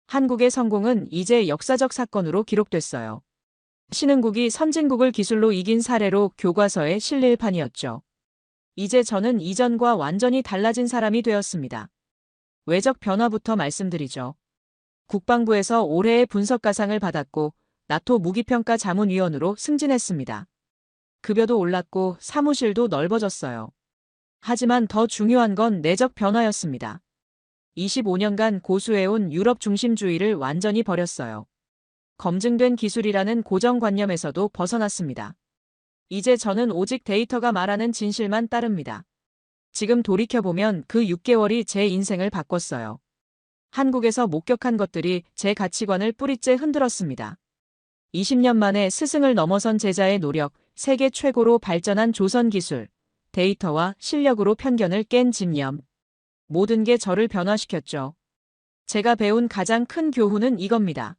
한국의 성공은 이제 역사적 사건으로 기록됐어요. 신흥국이 선진국을 기술로 이긴 사례로 교과서에 실릴 판이었죠. 이제 저는 이전과 완전히 달라진 사람이 되었습니다. 외적 변화부터 말씀드리죠. 국방부에서 올해의 분석가상을 받았고 나토 무기평가 자문위원으로 승진했습니다. 급여도 올랐고 사무실도 넓어졌어요. 하지만 더 중요한 건 내적 변화였습니다. 25년간 고수해온 유럽 중심주의를 완전히 버렸어요. 검증된 기술이라는 고정관념에서도 벗어났습니다. 이제 저는 오직 데이터가 말하는 진실만 따릅니다. 지금 돌이켜보면 그 6개월이 제 인생을 바꿨어요. 한국에서 목격한 것들이 제 가치관을 뿌리째 흔들었습니다. 20년 만에 스승을 넘어선 제자의 노력, 세계 최고로 발전한 조선 기술, 데이터와 실력으로 편견을 깬 집념. 모든 게 저를 변화시켰죠. 제가 배운 가장 큰 교훈은 이겁니다.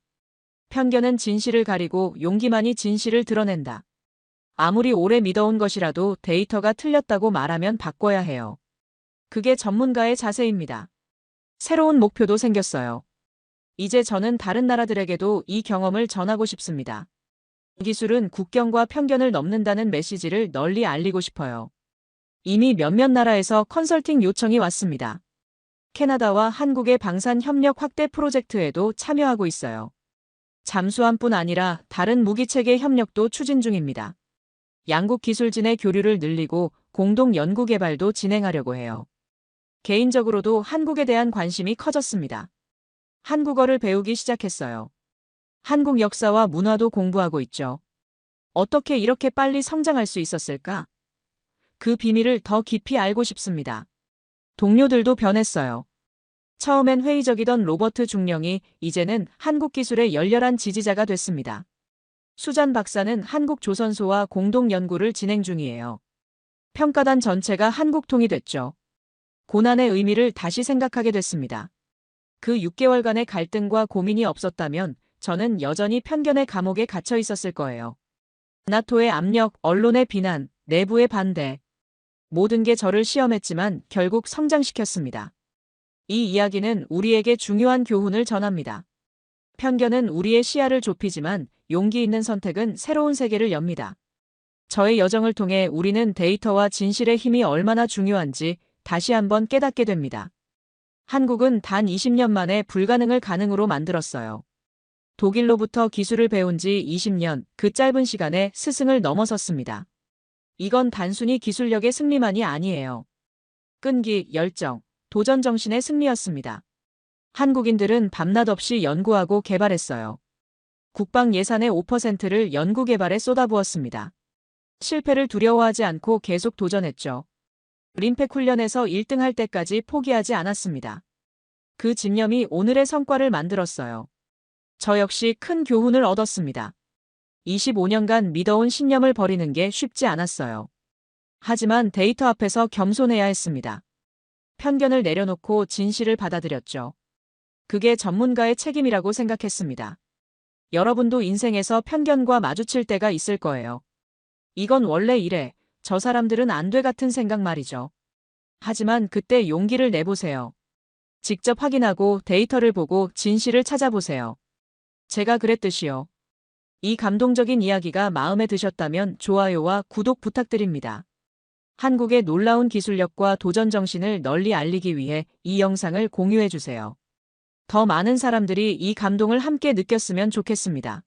편견은 진실을 가리고 용기만이 진실을 드러낸다. 아무리 오래 믿어온 것이라도 데이터가 틀렸다고 말하면 바꿔야 해요. 그게 전문가의 자세입니다. 새로운 목표도 생겼어요. 이제 저는 다른 나라들에게도 이 경험을 전하고 싶습니다. 이 기술은 국경과 편견을 넘는다는 메시지를 널리 알리고 싶어요. 이미 몇몇 나라에서 컨설팅 요청이 왔습니다. 캐나다와 한국의 방산 협력 확대 프로젝트에도 참여하고 있어요. 잠수함뿐 아니라 다른 무기체계 협력도 추진 중입니다. 양국 기술진의 교류를 늘리고 공동 연구 개발도 진행하려고 해요. 개인적으로도 한국에 대한 관심이 커졌습니다. 한국어를 배우기 시작했어요. 한국 역사와 문화도 공부하고 있죠. 어떻게 이렇게 빨리 성장할 수 있었을까? 그 비밀을 더 깊이 알고 싶습니다. 동료들도 변했어요. 처음엔 회의적이던 로버트 중령이 이제는 한국 기술의 열렬한 지지자가 됐습니다. 수잔 박사는 한국 조선소와 공동 연구를 진행 중이에요. 평가단 전체가 한국통이 됐죠. 고난의 의미를 다시 생각하게 됐습니다. 그 6개월간의 갈등과 고민이 없었다면 저는 여전히 편견의 감옥에 갇혀 있었을 거예요. 나토의 압력, 언론의 비난, 내부의 반대. 모든 게 저를 시험했지만 결국 성장시켰습니다. 이 이야기는 우리에게 중요한 교훈을 전합니다. 편견은 우리의 시야를 좁히지만 용기 있는 선택은 새로운 세계를 엽니다. 저의 여정을 통해 우리는 데이터와 진실의 힘이 얼마나 중요한지 다시 한번 깨닫게 됩니다. 한국은 단 20년 만에 불가능을 가능으로 만들었어요. 독일로부터 기술을 배운 지 20년, 그 짧은 시간에 스승을 넘어섰습니다. 이건 단순히 기술력의 승리만이 아니에요. 끈기, 열정, 도전 정신의 승리였습니다. 한국인들은 밤낮 없이 연구하고 개발했어요. 국방 예산의 5%를 연구 개발에 쏟아부었습니다. 실패를 두려워하지 않고 계속 도전했죠. 림팩 훈련에서 1등할 때까지 포기하지 않았습니다. 그 집념이 오늘의 성과를 만들었어요. 저 역시 큰 교훈을 얻었습니다. 25년간 믿어온 신념을 버리는 게 쉽지 않았어요. 하지만 데이터 앞에서 겸손해야 했습니다. 편견을 내려놓고 진실을 받아들였죠. 그게 전문가의 책임이라고 생각했습니다. 여러분도 인생에서 편견과 마주칠 때가 있을 거예요. 이건 원래 이래, 저 사람들은 안 돼 같은 생각 말이죠. 하지만 그때 용기를 내보세요. 직접 확인하고 데이터를 보고 진실을 찾아보세요. 제가 그랬듯이요. 이 감동적인 이야기가 마음에 드셨다면 좋아요와 구독 부탁드립니다. 한국의 놀라운 기술력과 도전 정신을 널리 알리기 위해 이 영상을 공유해주세요. 더 많은 사람들이 이 감동을 함께 느꼈으면 좋겠습니다.